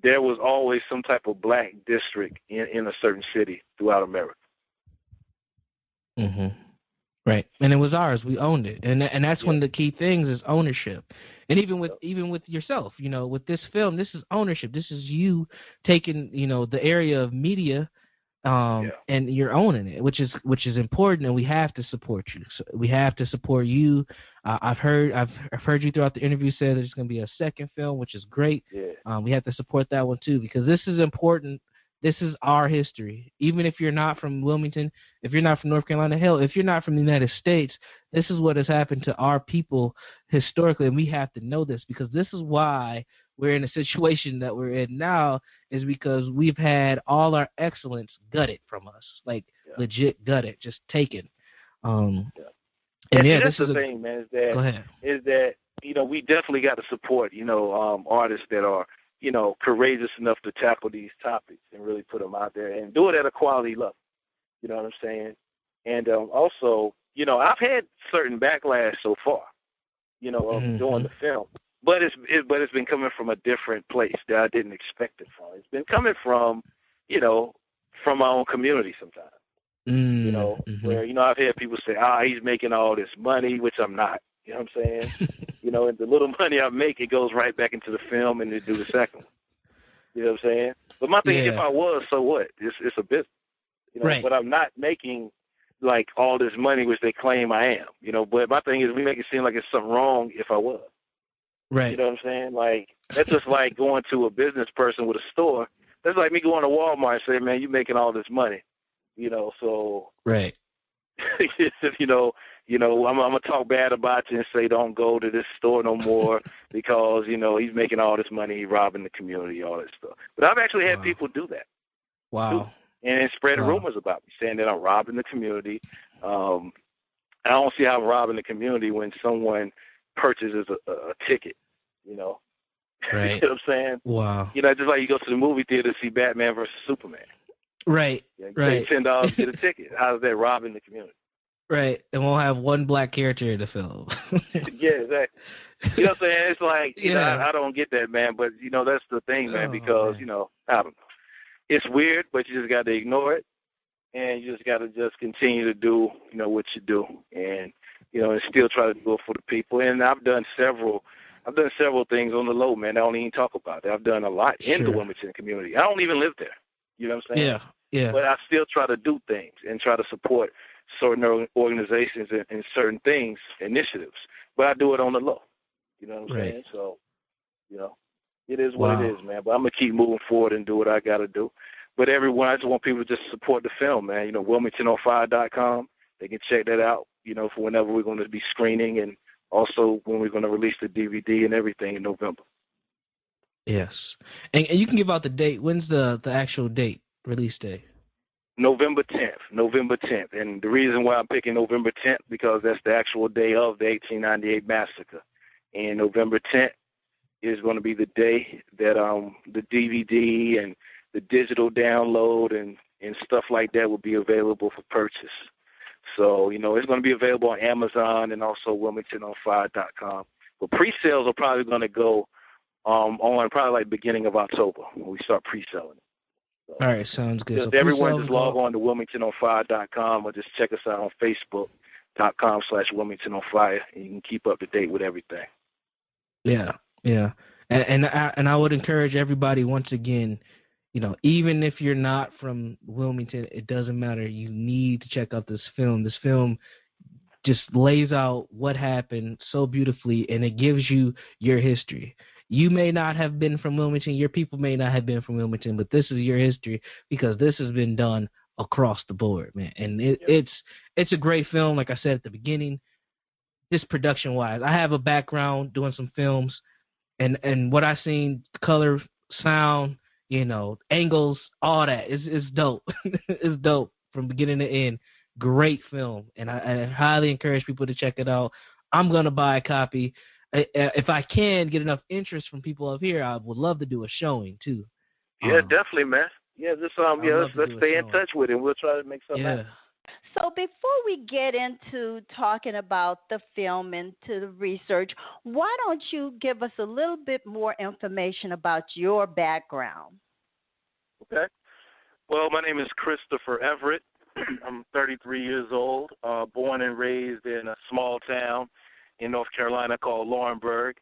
There was always some type of black district in a certain city throughout America. Mm-hmm. Right, and it was ours. We owned it, and that's one of the key things is ownership. And even with yourself, with this film, this is ownership. This is you taking, the area of media, and you're owning it, which is important, and we have to support you. So we have to support you. I've heard you throughout the interview say there's going to be a second film, which is great. Yeah. We have to support that one too, because this is important. This is our history. Even if you're not from Wilmington, if you're not from North Carolina, hell, if you're not from the United States, this is what has happened to our people historically, and we have to know this, because this is why we're in a situation that we're in now, is because we've had all our excellence gutted from us, legit gutted, just taken. And that's the thing, man, is that we definitely got to support, artists that are, courageous enough to tackle these topics and really put them out there and do it at a quality level. You know what I'm saying? And also, I've had certain backlash so far, of doing the film, but it's been coming from a different place that I didn't expect it from. It's been coming from, from my own community sometimes. Where, I've had people say, he's making all this money, which I'm not. You know what I'm saying? And the little money I make, it goes right back into the film and to do the second one. You know what I'm saying? But my thing is, if I was, so what? It's a business. Right. But I'm not making like all this money, which they claim I am. But my thing is, we make it seem like it's something wrong if I was. Right. You know what I'm saying? Like, that's just like going to a business person with a store. That's like me going to Walmart and saying, man, you're making all this money. So. Right. I'm gonna talk bad about you and say don't go to this store no more because he's making all this money, he's robbing the community, all that stuff. But I've actually had people do that. Wow. And spreading rumors about me, saying that I'm robbing the community. I don't see how I'm robbing the community when someone purchases a ticket. Right. You know what I'm saying? Wow. Just like you go to the movie theater to see Batman versus Superman. Right. You pay $10 to get a ticket. How's that robbing the community? Right, and we'll have one black character in the film. Yeah, exactly. You know what I'm saying? It's like, I don't get that, man. But, that's the thing, man, because, I don't know. It's weird, but you just got to ignore it. And you just got to just continue to do, what you do. And, and still try to do it for the people. And I've done several things on the low, man. I don't even talk about that. I've done a lot in the Wilmington community. I don't even live there. You know what I'm saying? Yeah. But I still try to do things and try to support certain organizations and certain things, initiatives. But I do it on the low. You know what I'm saying? So, it is what it is, man. But I'm going to keep moving forward and do what I got to do. But everyone, I just want people to just support the film, man. WilmingtonOnFire.com. They can check that out, for whenever we're going to be screening and also when we're going to release the DVD and everything in November. Yes. And you can give out the date. When's the actual date, release date? November 10th. And the reason why I'm picking November 10th, because that's the actual day of the 1898 massacre. And November 10th is going to be the day that the DVD and the digital download and stuff like that will be available for purchase. So, it's going to be available on Amazon and also WilmingtonOnFire.com. But pre-sales are probably going to go on probably like beginning of October when we start pre-selling it. All right, sounds good. So everyone just log on to WilmingtonOnFire.com or just check us out on Facebook.com/WilmingtonOnFire, and you can keep up to date with everything. Yeah. And I would encourage everybody, once again, even if you're not from Wilmington, it doesn't matter. You need to check out this film. This film just lays out what happened so beautifully, and it gives you your history. You may not have been from Wilmington. Your people may not have been from Wilmington, but this is your history because this has been done across the board, man. And it's a great film. Like I said at the beginning, this production-wise, I have a background doing some films, and what I've seen, color, sound, angles, all that is dope. It's dope from beginning to end. Great film, and I highly encourage people to check it out. I'm gonna buy a copy. If I can get enough interest from people up here, I would love to do a showing too. Yeah, definitely, man. Yeah, just let's stay in touch with it. We'll try to make something happen. So before we get into talking about the film and to the research, why don't you give us a little bit more information about your background? Okay. Well, my name is Christopher Everett. I'm 33 years old, born and raised in a small town in North Carolina called Laurinburg.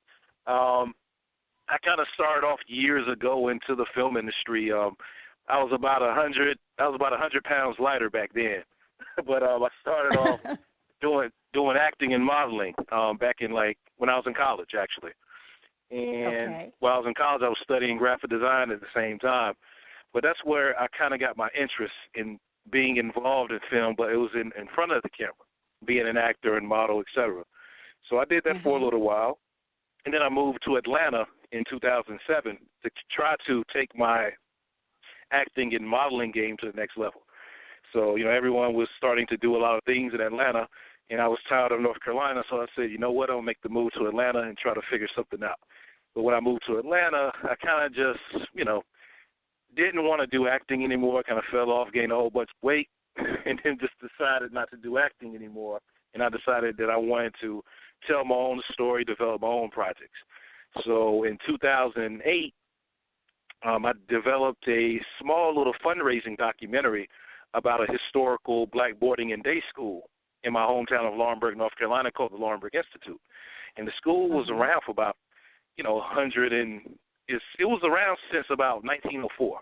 I kind of started off years ago into the film industry. I was about 100 pounds lighter back then. But I started off doing acting and modeling back in when I was in college, actually. And while I was in college, I was studying graphic design at the same time. But that's where I kind of got my interest in being involved in film, but it was in front of the camera, being an actor and model, etc. So I did that for a little while. And then I moved to Atlanta in 2007 to try to take my acting and modeling game to the next level. So, everyone was starting to do a lot of things in Atlanta, and I was tired of North Carolina, so I said, you know what, I'll make the move to Atlanta and try to figure something out. But when I moved to Atlanta, I kind of just, didn't want to do acting anymore. I kind of fell off, gained a whole bunch of weight, and then just decided not to do acting anymore. And I decided that I wanted to tell my own story, develop my own projects. So in 2008, I developed a small little fundraising documentary about a historical black boarding and day school in my hometown of Laurinburg, North Carolina, called the Laurinburg Institute. And the school was around for about, it was around since about 1904.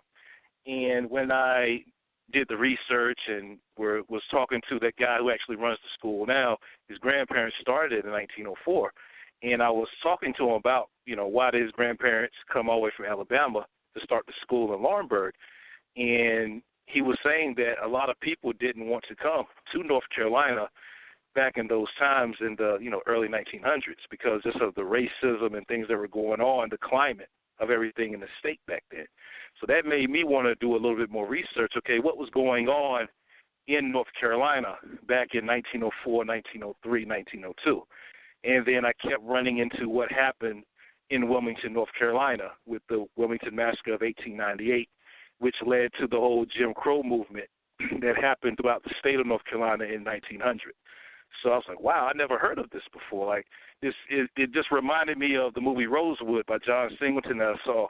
And when I did the research and was talking to that guy who actually runs the school now, his grandparents started in 1904. And I was talking to him about, why did his grandparents come all the way from Alabama to start the school in Laurinburg. And he was saying that a lot of people didn't want to come to North Carolina back in those times in the early 1900s because just of the racism and things that were going on, the climate of everything in the state back then. So that made me want to do a little bit more research. Okay, what was going on in North Carolina back in 1904, 1903, 1902? And then I kept running into what happened in Wilmington, North Carolina with the Wilmington Massacre of 1898, which led to the whole Jim Crow movement that happened throughout the state of North Carolina in 1900. So I was like, wow, I never heard of this before. Like, it just reminded me of the movie Rosewood by John Singleton that I saw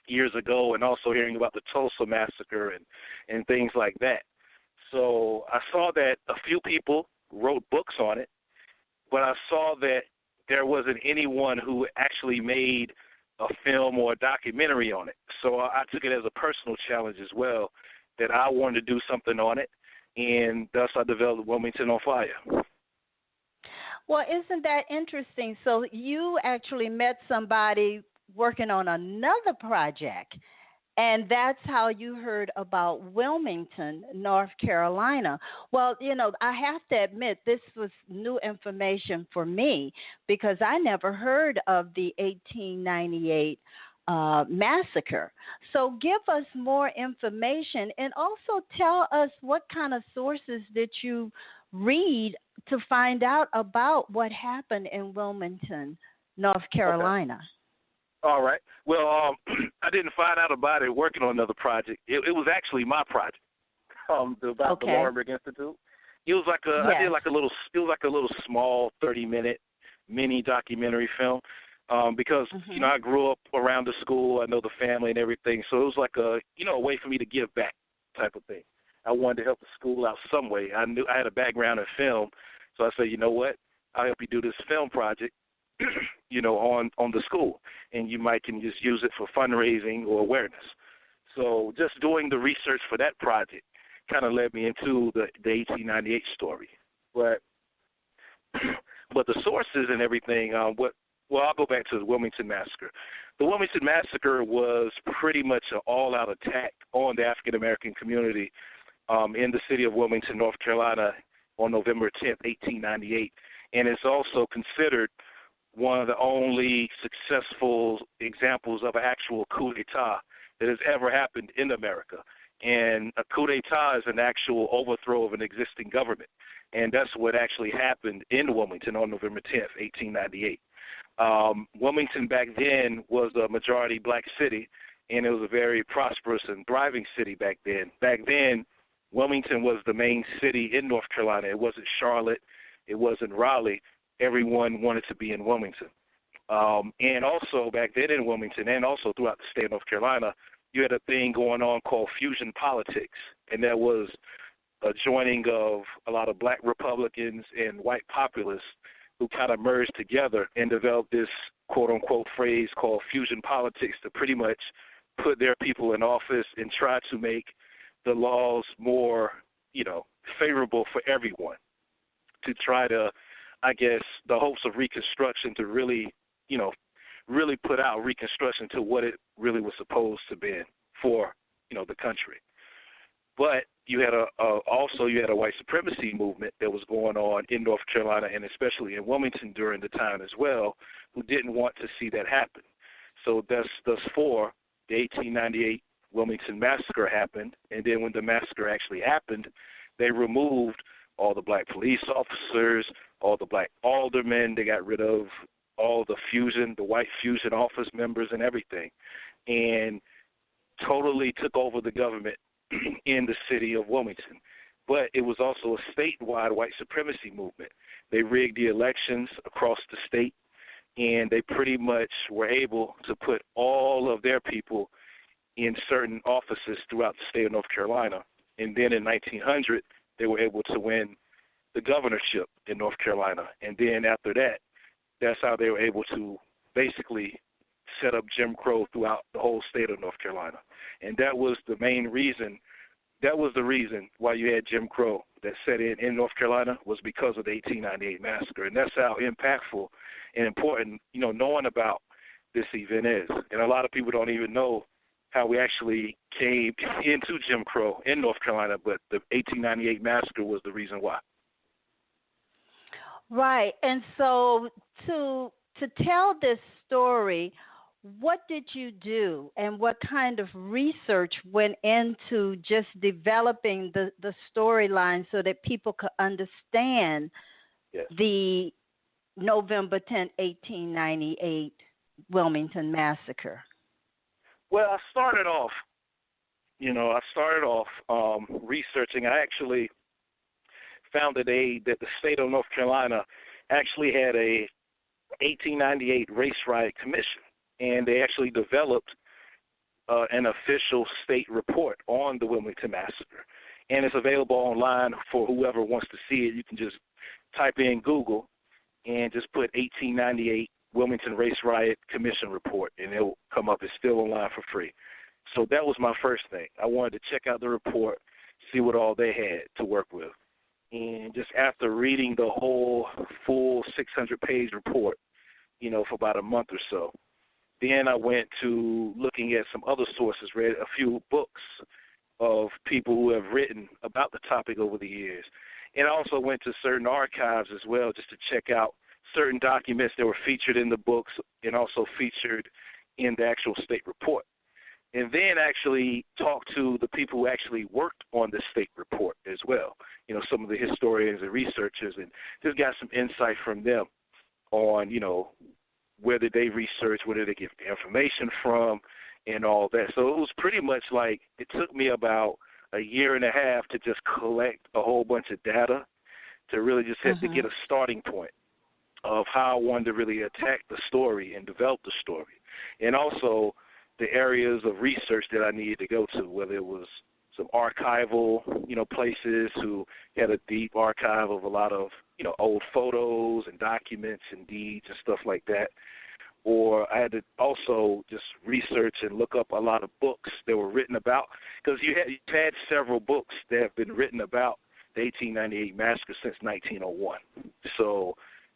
years ago, and also hearing about the Tulsa Massacre and things like that. So I saw that a few people wrote books on it, but I saw that there wasn't anyone who actually made a film or a documentary on it. So I took it as a personal challenge as well, that I wanted to do something on it, and thus I developed Wilmington on Fire. Well, isn't that interesting? So you actually met somebody working on another project, and that's how you heard about Wilmington, North Carolina. Well, I have to admit this was new information for me because I never heard of the 1898 massacre. So give us more information and also tell us what kind of sources did you read to find out about what happened in Wilmington, North Carolina. Okay. All right. Well, I didn't find out about it working on another project. It was actually my project about the Laurinburg Institute. It was like I did like a little small 30-minute mini documentary film because I grew up around the school. I know the family and everything, so it was like a way for me to give back type of thing. I wanted to help the school out some way. I knew I had a background in film, so I said, you know what, I'll help you do this film project. On the school, and you can just use it for fundraising or awareness. So just doing the research for that project kind of led me into the 1898 story. But the sources and everything, I'll go back to the Wilmington Massacre. The Wilmington Massacre was pretty much an all-out attack on the African-American community in the city of Wilmington, North Carolina on November 10th, 1898. And it's also considered one of the only successful examples of an actual coup d'etat that has ever happened in America. And a coup d'etat is an actual overthrow of an existing government. And that's what actually happened in Wilmington on November 10th, 1898. Wilmington back then was a majority black city, and it was a very prosperous and thriving city back then. Back then, Wilmington was the main city in North Carolina. It wasn't Charlotte. It wasn't Raleigh. Everyone wanted to be in Wilmington. And also back then in Wilmington and also throughout the state of North Carolina, you had a thing going on called fusion politics, and that was a joining of a lot of black Republicans and white populists who kind of merged together and developed this quote-unquote phrase called fusion politics to pretty much put their people in office and try to make the laws more, favorable for everyone, to try to, I guess, the hopes of Reconstruction to really, really put out Reconstruction to what it really was supposed to be for, the country. But you had also a white supremacy movement that was going on in North Carolina and especially in Wilmington during the time as well, who didn't want to see that happen. So thus for the 1898 Wilmington Massacre happened, and then when the massacre actually happened, they removed all the black police officers, all the black aldermen. They got rid of all the white fusion office members and everything, and totally took over the government in the city of Wilmington. But it was also a statewide white supremacy movement. They rigged the elections across the state, and they pretty much were able to put all of their people in certain offices throughout the state of North Carolina. And then in 1900, they were able to win the governorship in North Carolina. And then after that, that's how they were able to basically set up Jim Crow throughout the whole state of North Carolina. And that was the main reason, that was the reason why you had Jim Crow that set in North Carolina, was because of the 1898 massacre. And that's how impactful and important, knowing about this event is. And a lot of people don't even know how we actually came into Jim Crow in North Carolina, but the 1898 massacre was the reason why. Right. And so to tell this story, what did you do and what kind of research went into just developing the storyline so that people could understand the November 10, 1898 Wilmington Massacre? Well, I started off researching. I actually found that the state of North Carolina actually had a 1898 race riot commission, and they actually developed an official state report on the Wilmington Massacre, and it's available online for whoever wants to see it. You can just type in Google and just put 1898 Wilmington Race Riot Commission Report, and it will come up. It's still online for free. So that was my first thing. I wanted to check out the report, see what all they had to work with. And just after reading the whole full 600-page report, for about a month or so, then I went to looking at some other sources, read a few books of people who have written about the topic over the years. And I also went to certain archives as well just to check out certain documents that were featured in the books and also featured in the actual state report. And then actually talked to the people who actually worked on the state report as well, some of the historians and researchers, and just got some insight from them on, where did they research, where did they get the information from, and all that. So it was pretty much like it took me about a year and a half to just collect a whole bunch of data to really just have to get a starting point of how I wanted to really attack the story and develop the story. And also the areas of research that I needed to go to, whether it was some archival, places who had a deep archive of a lot of, old photos and documents and deeds and stuff like that. Or I had to also just research and look up a lot of books that were written about, because you've had several books that have been written about the 1898 massacre since 1901. So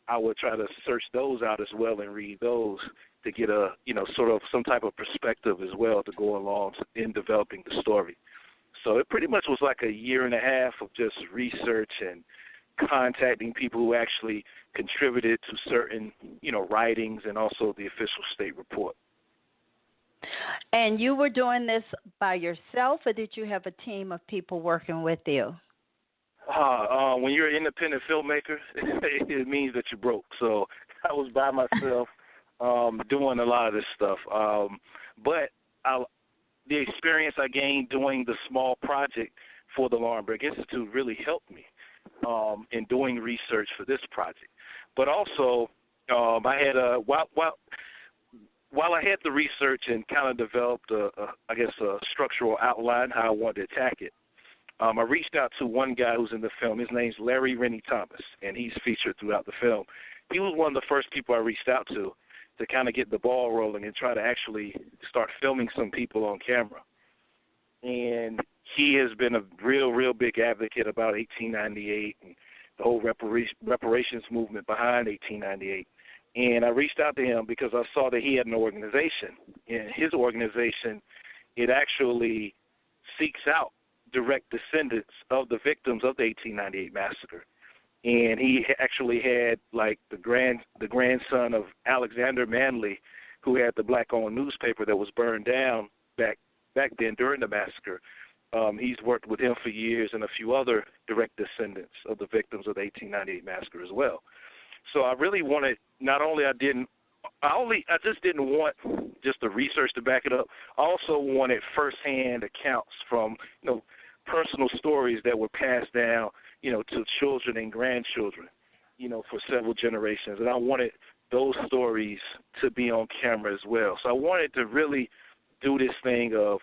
I would try to search those out as well and read those to get a, sort of some type of perspective as well to go along in developing the story. So it pretty much was like a year and a half of just research and contacting people who actually contributed to certain, writings and also the official state report. And you were doing this by yourself, or did you have a team of people working with you? When you're an independent filmmaker, it means that you're broke. So I was by myself doing a lot of this stuff. But the experience I gained doing the small project for the Laurinburg Institute really helped me in doing research for this project. But also, I had while I had the research and kind of developed a structural outline how I wanted to attack it, I reached out to one guy who's in the film. His name's Larry Rennie Thomas, and he's featured throughout the film. He was one of the first people I reached out to kind of get the ball rolling and try to actually start filming some people on camera. And he has been a real big advocate about 1898 and the whole reparations movement behind 1898. And I reached out to him because I saw that he had an organization. And his organization, it actually seeks out direct descendants of the victims of the 1898 massacre. And he actually had, like, the grandson of Alexander Manley, who had the black-owned newspaper that was burned down back then during the massacre. He's worked with him for years, and a few other direct descendants of the victims of the 1898 massacre as well. So I really wanted, I just didn't want just the research to back it up. I also wanted firsthand accounts from, personal stories that were passed down, to children and grandchildren, for several generations. And I wanted those stories to be on camera as well. So I wanted to really do this thing of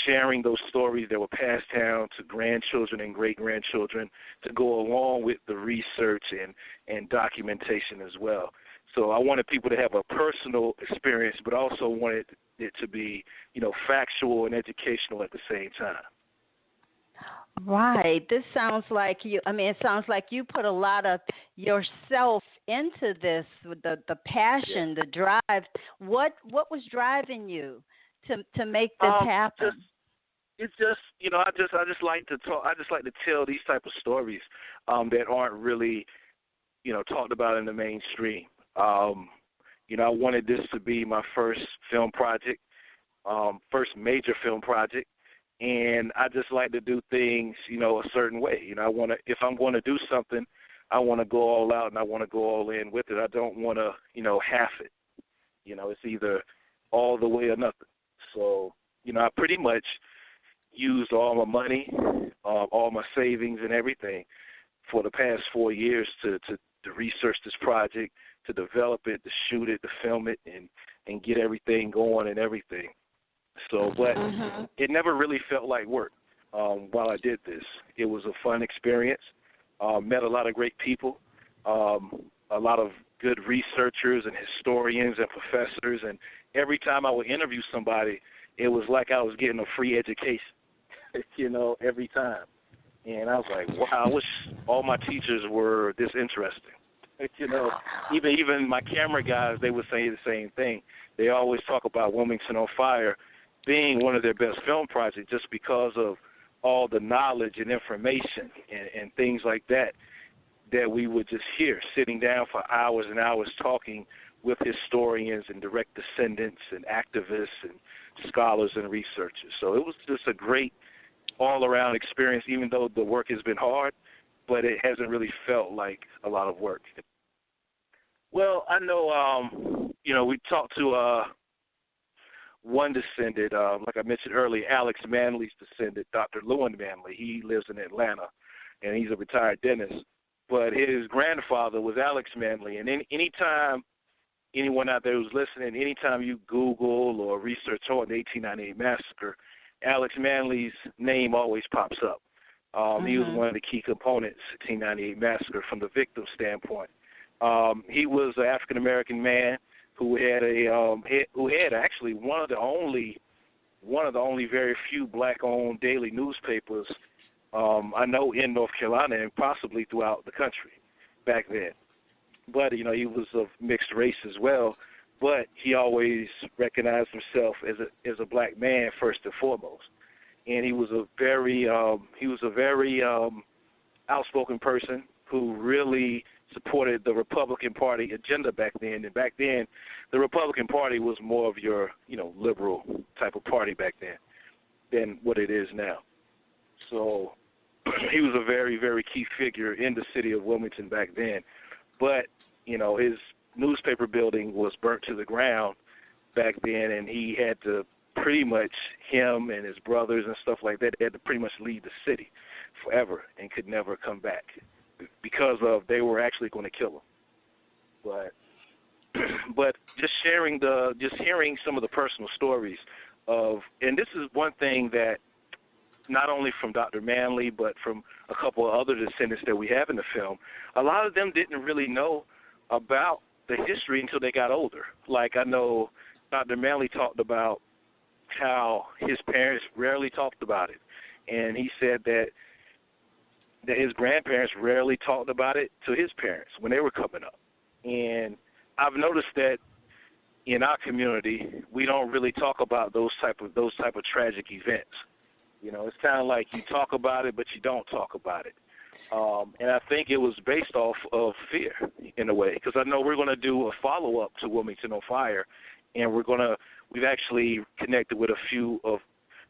sharing those stories that were passed down to grandchildren and great-grandchildren to go along with the research and documentation as well. So I wanted people to have a personal experience, but also wanted it to be, factual and educational at the same time. Right. This sounds like it sounds like you put a lot of yourself into this, with the passion, the drive. What was driving you to make this happen? I just like to talk. I just like to tell these type of stories that aren't really, talked about in the mainstream. I wanted this to be my first film project, first major film project. And I just like to do things, a certain way. If I'm going to do something, I want to go all out and I want to go all in with it. I don't want to, half it. It's either all the way or nothing. So, I pretty much used all my money, all my savings and everything for the past 4 years to research this project, to develop it, to shoot it, to film it, and get everything going and everything. So, but it never really felt like work while I did this. It was a fun experience. Met a lot of great people, a lot of good researchers and historians and professors. And every time I would interview somebody, it was like I was getting a free education, every time. And I was like, wow, I wish all my teachers were this interesting. Even my camera guys, they would say the same thing. They always talk about Wilmington on Fire being one of their best film projects just because of all the knowledge and information and things like that we would just hear sitting down for hours and hours talking with historians and direct descendants and activists and scholars and researchers. So it was just a great all-around experience, even though the work has been hard, but it hasn't really felt like a lot of work. Well, I know, we talked to one descendant, like I mentioned earlier, Alex Manley's descendant, Dr. Lewin Manley. He lives in Atlanta, and he's a retired dentist. But his grandfather was Alex Manley. And anytime anyone out there who's listening, anytime you Google or research on the 1898 massacre, Alex Manley's name always pops up. He was one of the key components, 1898 massacre, from the victim standpoint. He was an African-American man who had actually one of the only very few black-owned daily newspapers I know in North Carolina and possibly throughout the country back then. But he was of mixed race as well. But he always recognized himself as a black man first and foremost. And he was a very outspoken person who really supported the Republican Party agenda back then. And back then, the Republican Party was more of your, liberal type of party back then than what it is now. So he was a very, very key figure in the city of Wilmington back then. But, his newspaper building was burnt to the ground back then, and he had to pretty much him and his brothers and stuff like that, they had to pretty much leave the city forever and could never come back because of they were actually going to kill him. But just hearing some of the personal stories of, and this is one thing that not only from Dr. Manley but from a couple of other descendants that we have in the film, a lot of them didn't really know about the history until they got older. Like I know Dr. Manley talked about how his parents rarely talked about it, and he said that his grandparents rarely talked about it to his parents when they were coming up. And I've noticed that in our community, we don't really talk about those type of tragic events. You know, it's kind of like you talk about it, but you don't talk about it. And I think it was based off of fear in a way, because I know we're going to do a follow-up to Wilmington on Fire, and we've actually connected with a few of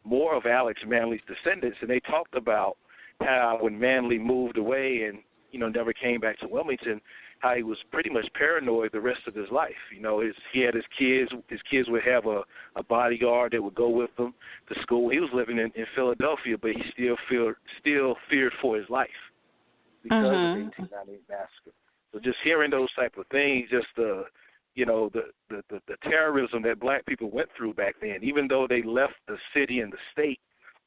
more of Alex Manley's descendants, and they talked about how when Manley moved away and, you know, never came back to Wilmington, how he was pretty much paranoid the rest of his life. You know, he had his kids. His kids would have a bodyguard that would go with him to school. He was living in Philadelphia, but he still feared for his life because of the 1898 massacre. So just hearing those type of things, just the terrorism that black people went through back then, even though they left the city and the state,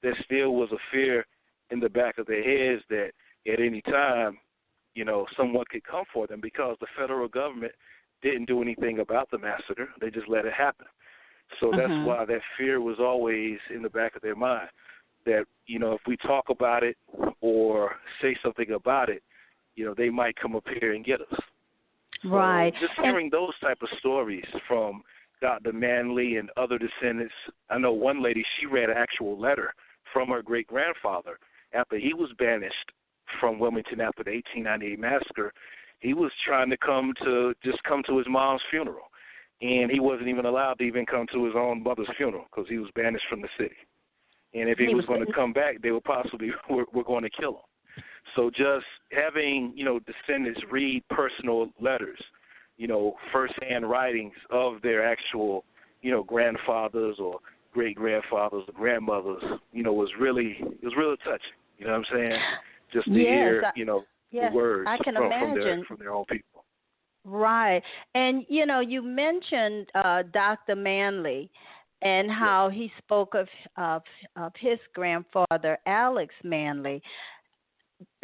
there still was a fear in the back of their heads that at any time, you know, someone could come for them, because the federal government didn't do anything about the massacre. They just let it happen. So that's why that fear was always in the back of their mind, that, you know, if we talk about it or say something about it, you know, they might come up here and get us. Right. So just hearing those type of stories from Dr. Manley and other descendants. I know one lady, she read an actual letter from her great-grandfather after he was banished from Wilmington after the 1898 massacre. He was trying to come to his mom's funeral, and he wasn't even allowed to even come to his own mother's funeral because he was banished from the city. And if he was going to come back, they were going to kill him. So just having, you know, descendants read personal letters, you know, first-hand writings of their actual, you know, grandfathers or great-grandfathers or grandmothers, you know, was really touching. You know what I'm saying? Just to hear, you know, the words from their own people. Right. And, you know, you mentioned Dr. Manley and how he spoke of his grandfather, Alex Manley,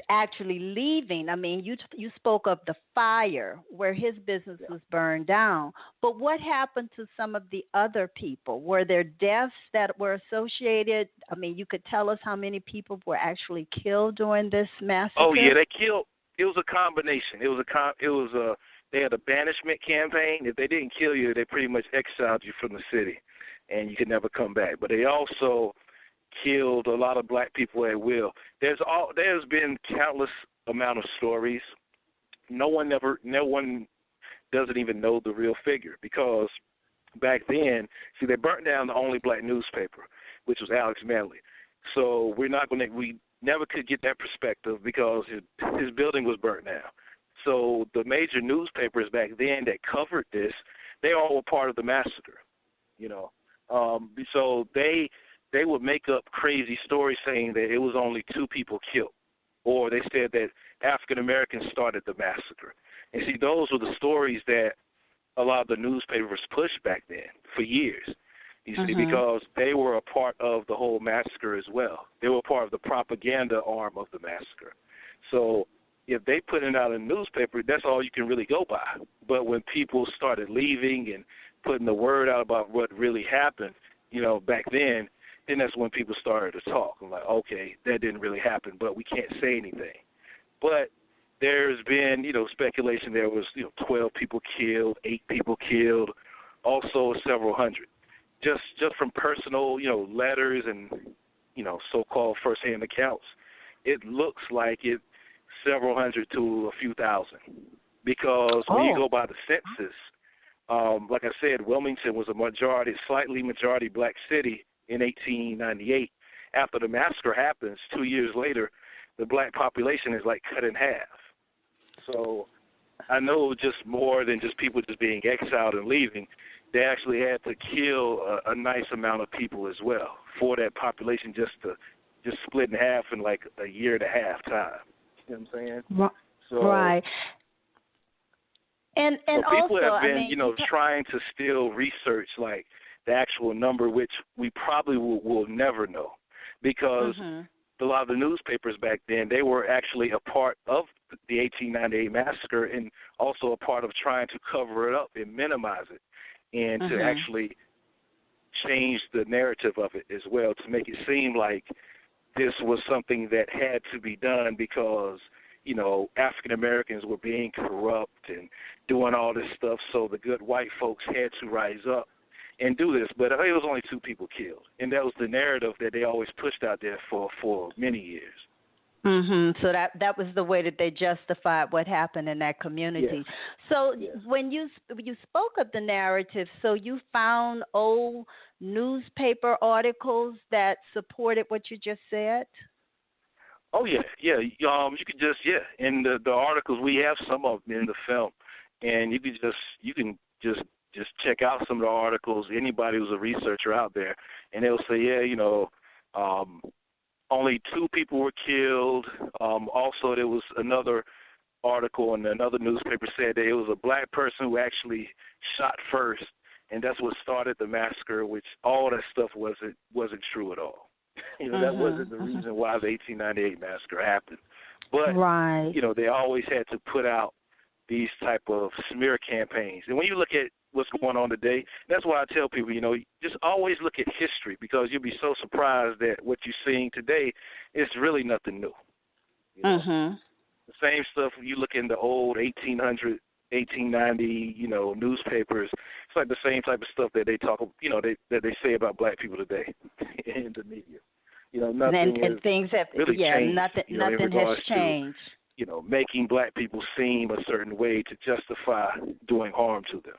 actually leaving. I mean, you spoke of the fire where his business was burned down. But what happened to some of the other people? Were there deaths that were associated? I mean, you could tell us how many people were actually killed during this massacre? Oh, yeah, they killed. It was a combination. They had a banishment campaign. If they didn't kill you, they pretty much exiled you from the city, and you could never come back. But they also killed a lot of black people at will. There's been countless amount of stories. No one doesn't even know the real figure, because back then, see, they burnt down the only black newspaper, which was Alex Manley. So we never could get that perspective because his building was burnt down. So the major newspapers back then that covered this, they all were part of the massacre, you know. So they would make up crazy stories saying that it was only 2 people killed, or they said that African Americans started the massacre. And see, those were the stories that a lot of the newspapers pushed back then for years. You see, because they were a part of the whole massacre as well. They were part of the propaganda arm of the massacre. So if they put it out in a newspaper, that's all you can really go by. But when people started leaving and putting the word out about what really happened, you know, back then that's when people started to talk. I'm like, okay, that didn't really happen, but we can't say anything. But there's been, you know, speculation there was, you know, 12 people killed, 8 people killed, also several hundred. Just from personal, you know, letters and, you know, so-called first-hand accounts, it looks like it several hundred to a few thousand. Because when you go by the census, like I said, Wilmington was slightly majority black city in 1898. After the massacre happens, 2 years later, the black population is like cut in half. So I know just more than just people just being exiled and leaving, they actually had to kill a nice amount of people as well for that population just split in half in like a year and a half time. You know what I'm saying? So, right. And so people also, have been, I mean, trying to still research like the actual number, which we probably will never know, because a lot of the newspapers back then, they were actually a part of the 1898 massacre and also a part of trying to cover it up and minimize it and to actually change the narrative of it as well, to make it seem like this was something that had to be done because, African Americans were being corrupt and doing all this stuff, so the good white folks had to rise up and do this. But it was only 2 people killed, and that was the narrative that they always pushed out there for many years. So that was the way that they justified what happened in that community. Yes. So when you spoke of the narrative, so you found old newspaper articles that supported what you just said? Oh yeah. You could just in the articles, we have some of them in the film, and you can just check out some of the articles. Anybody who's a researcher out there, and they'll say, only 2 people were killed. Also, there was another article in another newspaper said that it was a black person who actually shot first, and that's what started the massacre. Which all that stuff wasn't true at all. That wasn't the reason why the 1898 massacre happened. But they always had to put out these type of smear campaigns. And when you look at what's going on today, that's why I tell people, just always look at history, because you'll be so surprised that what you're seeing today is really nothing new. The same stuff, you look in the old 1800, 1890, newspapers, it's like the same type of stuff that they talk, that they say about black people today in the media. Nothing and things have really changed. Nothing has changed. Making black people seem a certain way to justify doing harm to them.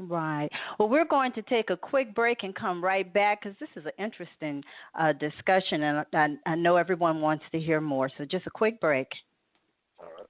Right. Well, we're going to take a quick break and come right back, because this is an interesting discussion, and I know everyone wants to hear more. So just a quick break. All right.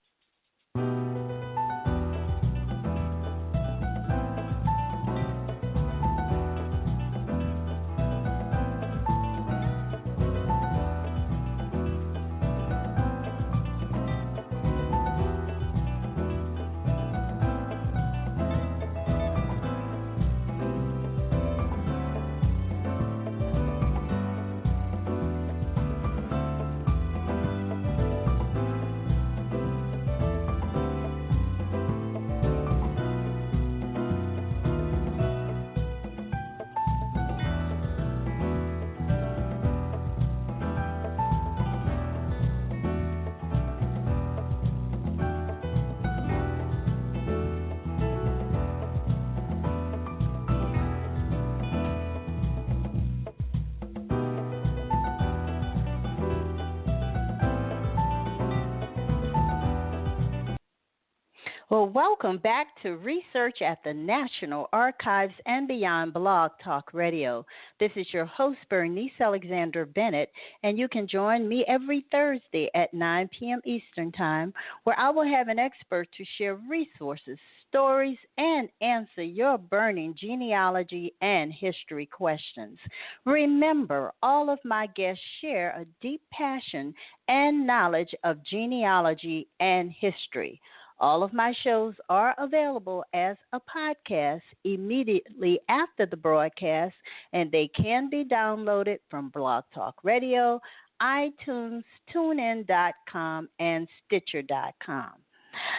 Well, welcome back to Research at the National Archives and Beyond Blog Talk Radio. This is your host, Bernice Alexander Bennett, and you can join me every Thursday at 9 p.m. Eastern Time, where I will have an expert to share resources, stories, and answer your burning genealogy and history questions. Remember, all of my guests share a deep passion and knowledge of genealogy and history. All of my shows are available as a podcast immediately after the broadcast, and they can be downloaded from Blog Talk Radio, iTunes, TuneIn.com, and Stitcher.com.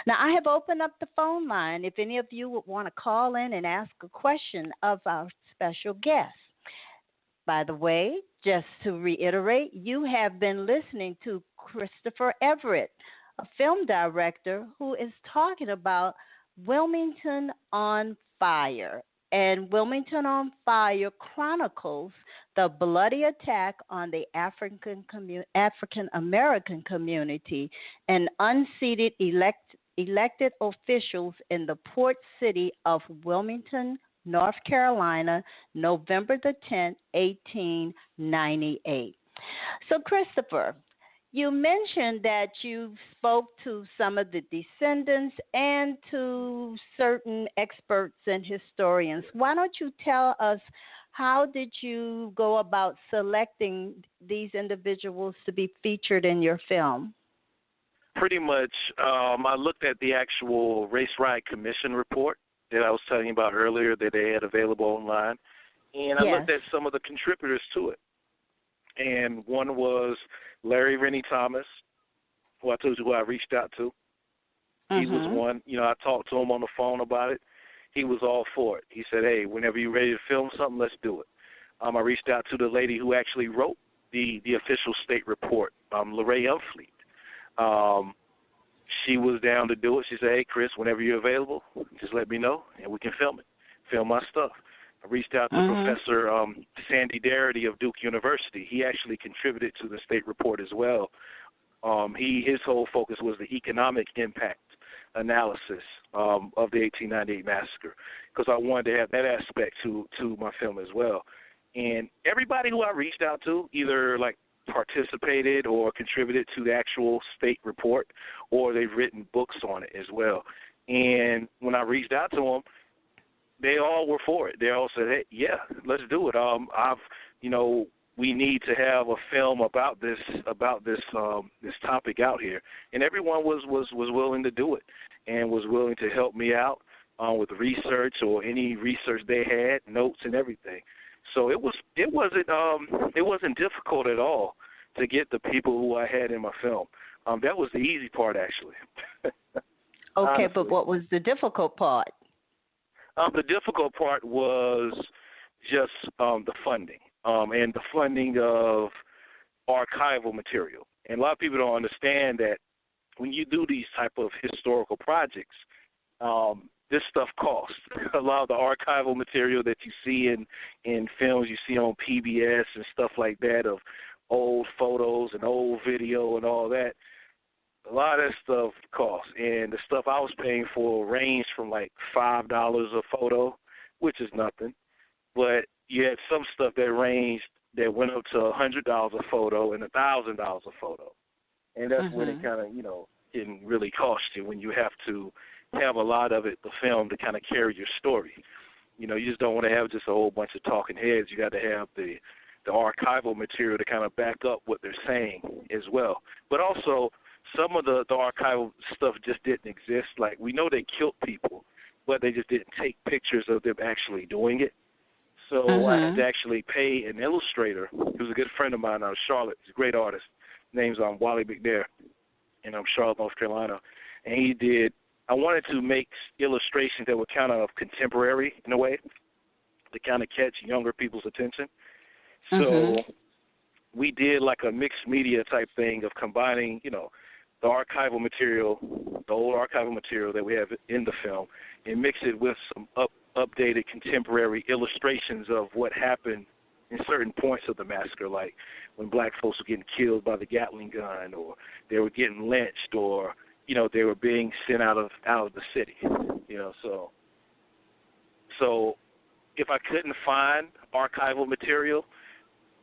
Now, I have opened up the phone line if any of you would want to call in and ask a question of our special guest. By the way, just to reiterate, you have been listening to Christopher Everett, a film director who is talking about Wilmington on Fire. And Wilmington on Fire chronicles the bloody attack on the African American community and unseated elected officials in the port city of Wilmington, North Carolina, November the 10th, 1898. So, Christopher, You mentioned that you spoke to some of the descendants and to certain experts and historians. Why don't you tell us, how did you go about selecting these individuals to be featured in your film? Pretty much, I looked at the actual Race Riot Commission report that I was telling you about earlier that they had available online, and I looked at some of the contributors to it. And one was Larry Rennie Thomas, who I told you who I reached out to. He was one. I talked to him on the phone about it. He was all for it. He said, hey, whenever you're ready to film something, let's do it. I reached out to the lady who actually wrote the official state report, Lorraine Umfleet. She was down to do it. She said, hey, Chris, whenever you're available, just let me know, and we can film it, film my stuff. I reached out to Professor Sandy Darity of Duke University. He actually contributed to the state report as well. His whole focus was the economic impact analysis of the 1898 massacre, because I wanted to have that aspect to my film as well. And everybody who I reached out to either like participated or contributed to the actual state report, or they've written books on it as well. And when I reached out to them, they all were for it. They all said, hey, yeah, let's do it. We need to have a film about this topic out here. And everyone was willing to do it and was willing to help me out with research or any research they had, notes and everything. So it wasn't difficult at all to get the people who I had in my film. That was the easy part, actually. Okay, honestly. But what was the difficult part? The difficult part was just the funding, and the funding of archival material. And a lot of people don't understand that when you do these type of historical projects, this stuff costs. A lot of the archival material that you see in films, you see on PBS and stuff like that, of old photos and old video and all that, a lot of that stuff costs. And the stuff I was paying for ranged from like $5 a photo, which is nothing. But you had some stuff that went up to $100 a photo and $1,000 a photo. And that's when it kind of, can really cost you, when you have to have a lot of it, the film, to kind of carry your story. You just don't want to have just a whole bunch of talking heads. You got to have the archival material to kind of back up what they're saying as well. But also, some of the archival stuff just didn't exist. Like, we know they killed people, but they just didn't take pictures of them actually doing it. So I had to actually pay an illustrator, who's a good friend of mine out of Charlotte. He's a great artist. His name's Wally McNair, and I'm Charlotte, North Carolina. And I wanted to make illustrations that were kind of contemporary in a way, to kind of catch younger people's attention. So we did like a mixed media type thing of combining, the archival material, the old archival material that we have in the film, and mix it with some updated contemporary illustrations of what happened in certain points of the massacre, like when black folks were getting killed by the Gatling gun, or they were getting lynched, or they were being sent out of the city. So if I couldn't find archival material,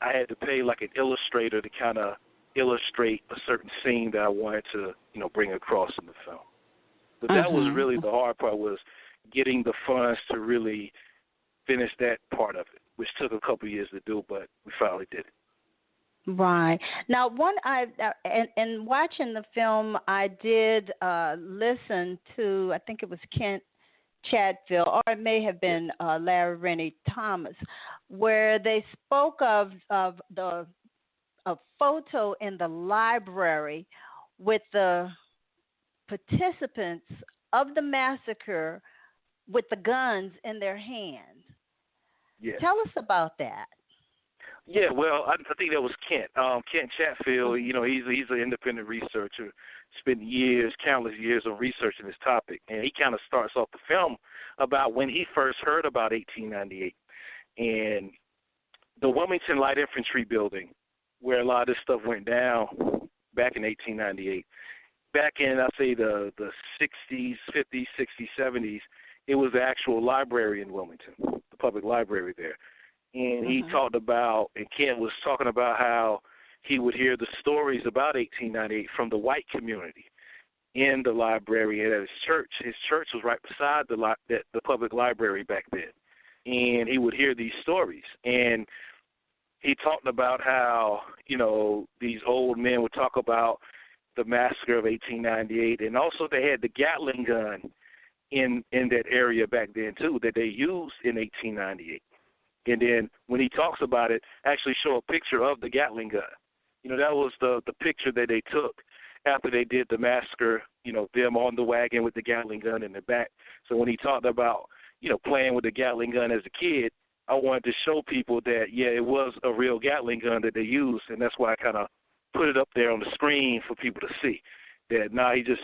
I had to pay like an illustrator to kind of illustrate a certain scene that I wanted to, bring across in the film. But that was really the hard part, was getting the funds to really finish that part of it, which took a couple of years to do, but we finally did it. Right. Now, in watching the film, I did listen to, I think it was Kent Chatfield, or it may have been Larry Rennie Thomas, where they spoke of a photo in the library with the participants of the massacre with the guns in their hands. Yeah. Tell us about that. Yeah, well, I think that was Kent. Kent Chatfield, he's an independent researcher, spent countless years on researching this topic. And he kind of starts off the film about when he first heard about 1898. And the Wilmington Light Infantry building, where a lot of this stuff went down back in 1898, back in, I'd say, the 60s, 50s, 60s, 70s, it was the actual library in Wilmington, the public library there. And he talked about, and Ken was talking about how he would hear the stories about 1898 from the white community in the library and at his church. His church was right beside the public library back then. And he would hear these stories. And he talked about how, these old men would talk about the massacre of 1898. And also they had the Gatling gun in that area back then, too, that they used in 1898. And then when he talks about it, actually show a picture of the Gatling gun. That was the picture that they took after they did the massacre, them on the wagon with the Gatling gun in the back. So when he talked about, playing with the Gatling gun as a kid, I wanted to show people that, it was a real Gatling gun that they used, and that's why I kind of put it up there on the screen for people to see. That,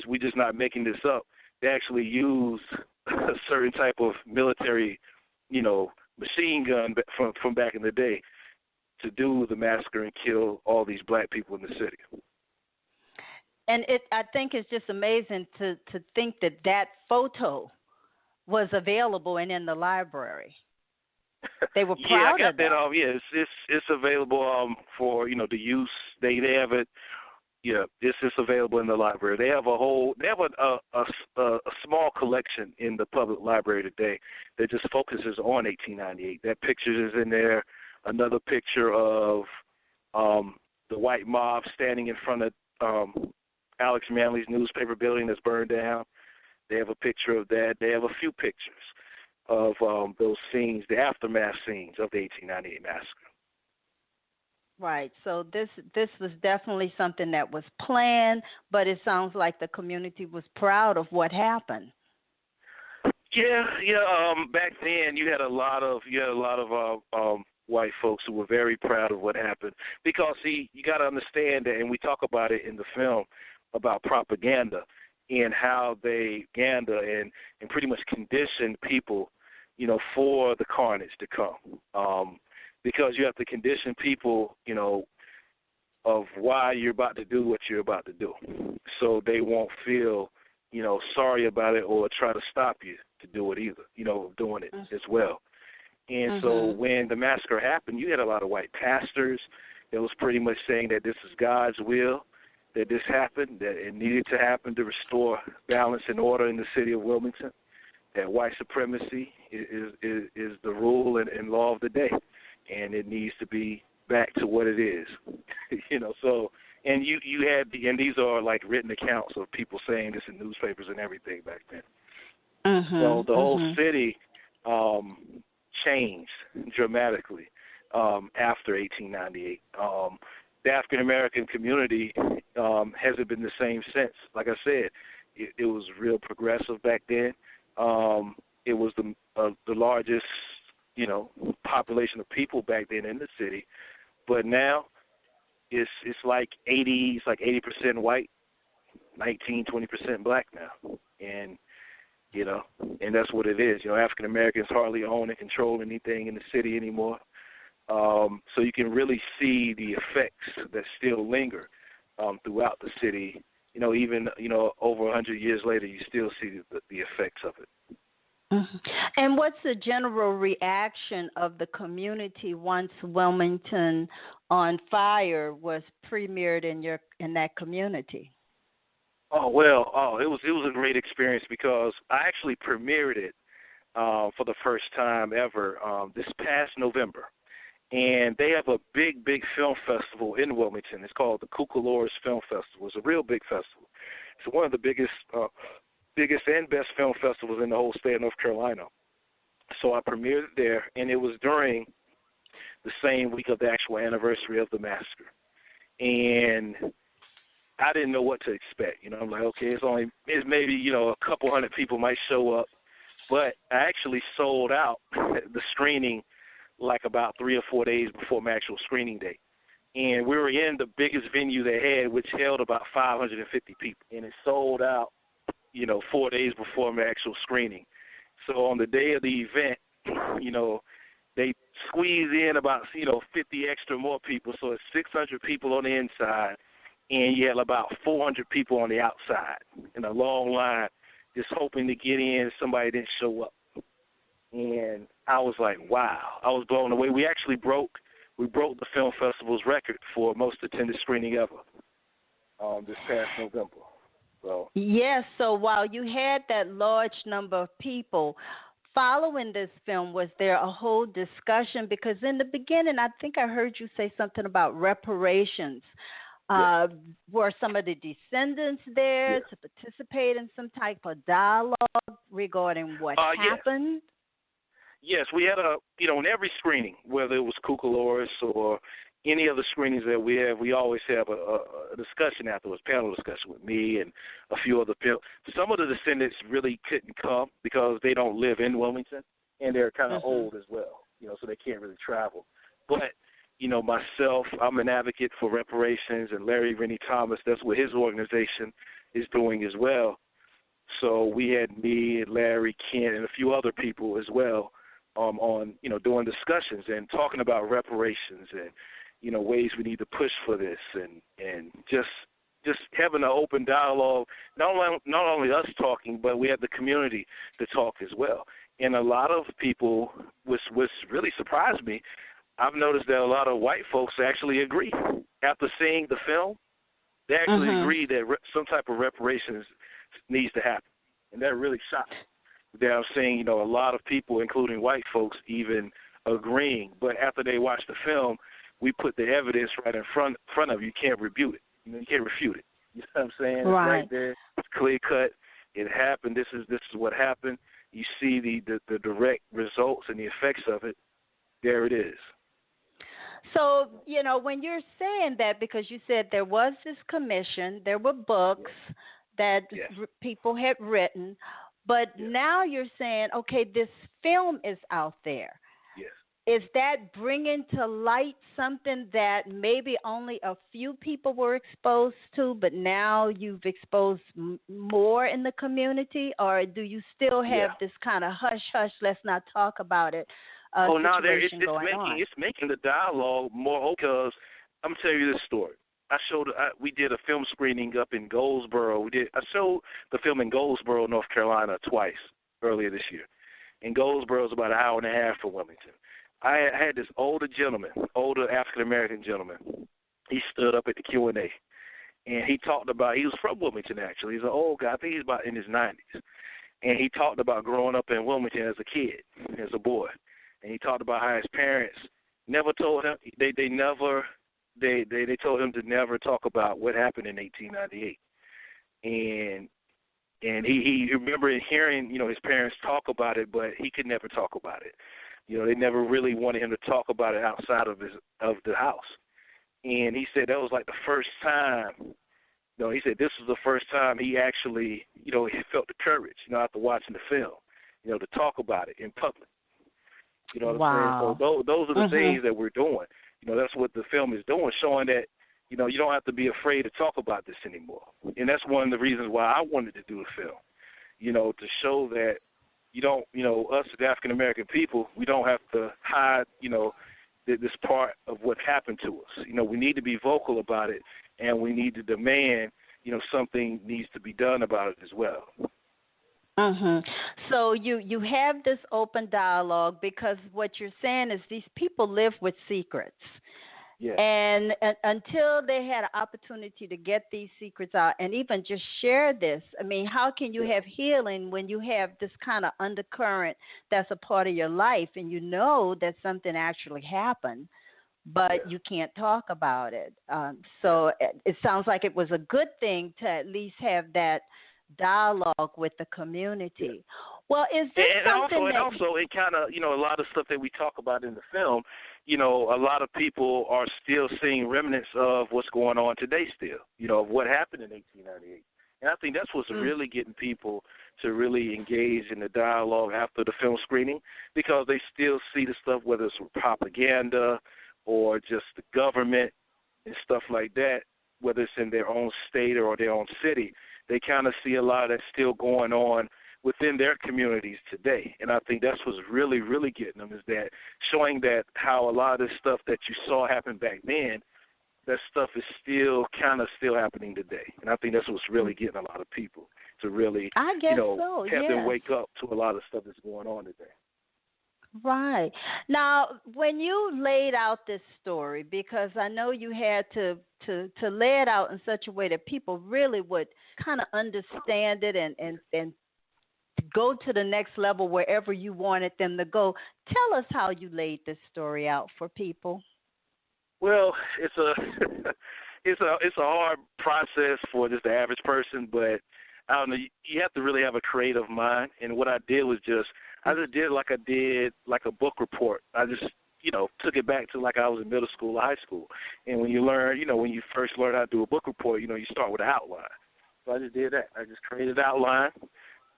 we just not making this up. They actually used a certain type of military, machine gun from back in the day to do the massacre and kill all these black people in the city. And I think it's just amazing to think that photo was available and in the library. They were proud I got of that. It's available for the use. They have it. Yeah, it's available in the library. They have a small collection in the public library today that just focuses on 1898. That picture is in there. Another picture of the white mob standing in front of Alex Manly's newspaper building that's burned down. They have a picture of that. They have a few pictures of those scenes, the aftermath scenes of the 1898 massacre. Right. So this was definitely something that was planned, but it sounds like the community was proud of what happened. Yeah. Back then, you had a lot of white folks who were very proud of what happened because, see, you got to understand that, and we talk about it in the film about propaganda and how they and pretty much condition people, for the carnage to come. Because you have to condition people, of why you're about to do what you're about to do. So they won't feel, sorry about it or try to stop you to do it either, doing it as well. And so when the massacre happened, you had a lot of white pastors that was pretty much saying that this is God's will, that this happened, that it needed to happen to restore balance and order in the city of Wilmington, that white supremacy is the rule and law of the day. And it needs to be back to what it is, So, and you had and these are like written accounts of people saying this in newspapers and everything back then. So the whole city changed dramatically after 1898. The African American community hasn't been the same since. Like I said, it was real progressive back then. It was the largest population of people back then in the city, but now it's like 80% white, 19-20% black now, and and that's what it is. African Americans hardly own and control anything in the city anymore, so you can really see the effects that still linger throughout the city. Even over 100 years later, you still see the effects of it. And what's the general reaction of the community once Wilmington on Fire was premiered in that community? It was a great experience because I actually premiered it for the first time ever this past November, and they have a big film festival in Wilmington. It's called the Coup Film Festival. It's a real big festival. It's one of the biggest and best film festivals in the whole state of North Carolina. So I premiered it there, and it was during the same week of the actual anniversary of the massacre. And I didn't know what to expect. I'm like, okay, it's maybe, a couple hundred people might show up. But I actually sold out the screening like about 3 or 4 days before my actual screening date. And we were in the biggest venue they had, which held about 550 people. And it sold out 4 days before my actual screening. So on the day of the event, they squeeze in about, 50 extra more people. So it's 600 people on the inside, and you had about 400 people on the outside in a long line just hoping to get in. Somebody didn't show up. And I was like, wow. I was blown away. We actually broke we broke the film festival's record for most attended screening ever this past November. So yes, so while you had that large number of people following this film, was there a whole discussion? Because in the beginning, I think I heard you say something about reparations. yes. Were some of the descendants there Yes. to participate in some type of dialogue regarding what happened? Yes, we had in every screening, whether it was Cucaloris or any of the screenings that we have, we always have a discussion afterwards, panel discussion with me and a few other people. Some of the descendants really couldn't come because they don't live in Wilmington, and they're kind of old as well, so they can't really travel. But, myself, I'm an advocate for reparations, and Larry Rennie Thomas, that's what his organization is doing as well. So we had me and Larry, Kent, and a few other people as well on, doing discussions and talking about reparations and, ways we need to push for this and just having an open dialogue, not only us talking, but we have the community to talk as well. And a lot of people, which really surprised me, I've noticed that a lot of white folks actually agree. After seeing the film, they actually agree that some type of reparations needs to happen. And that really shocked me. That I'm seeing, a lot of people, including white folks, even agreeing. But after they watch the film, we put the evidence right in front of you. You can't refute it. You can't refute it. You know what I'm saying? Right. It's right there. It's clear cut. It happened. This is what happened. You see the direct results and the effects of it. There it is. So, when you're saying that, because you said there was this commission, there were books that people had written, but now you're saying, okay, this film is out there. Yes. Is that bringing to light something that maybe only a few people were exposed to, but now you've exposed more in the community? Or do you still have this kind of hush-hush, let's not talk about it situation going on? It's making the dialogue more, because I'm going to tell you this story. We did a film screening up in Goldsboro. I showed the film in Goldsboro, North Carolina, twice earlier this year. And Goldsboro is about an hour and a half from Wilmington. I had this older African-American gentleman. He stood up at the Q&A, and he talked about, he was from Wilmington, actually. He's an old guy. I think he's about in his 90s. And he talked about growing up in Wilmington as a kid, as a boy. And he talked about how his parents never told him, they told him to never talk about what happened in 1898. And he remembered hearing, his parents talk about it, but he could never talk about it. They never really wanted him to talk about it outside of the house. And he said that was like the first time. He said this was the first time he actually, he felt the courage, after watching the film, to talk about it in public. You know what I'm saying? So those are the things that we're doing. That's what the film is doing, showing that, you don't have to be afraid to talk about this anymore. And that's one of the reasons why I wanted to do the film, to show that us as African-American people, we don't have to hide, this part of what happened to us. We need to be vocal about it, and we need to demand, something needs to be done about it as well. So you have this open dialogue, because what you're saying is these people live with secrets. Yeah. And until they had an opportunity to get these secrets out and even just share this, I mean, how can you have healing when you have this kind of undercurrent that's a part of your life, and that something actually happened, but you can't talk about it? So it sounds like it was a good thing to at least have that dialogue with the community. Well, is this something and also it kind of, a lot of stuff that we talk about in the film, a lot of people are still seeing remnants of what's going on today still, of what happened in 1898. And I think that's what's really getting people to really engage in the dialogue after the film screening, because they still see the stuff, whether it's propaganda or just the government and stuff like that, whether it's in their own state or their own city. They kind of see a lot of that still going on within their communities today. And I think that's what's really, really getting them, is that showing that how a lot of this stuff that you saw happen back then, that stuff is still happening today. And I think that's what's really getting a lot of people to really, have them wake up to a lot of stuff that's going on today. Right. Now, when you laid out this story, because I know you had to lay it out in such a way that people really would kind of understand it and go to the next level wherever you wanted them to go. Tell us how you laid this story out for people. Well, it's a it's a hard process for just the average person, but I don't know. You have to really have a creative mind. And what I did was I just did like I did like a book report. I just took it back to like I was in middle school or high school. And when you learn, when you first learn how to do a book report, you start with an outline. So I just did that. I just created an outline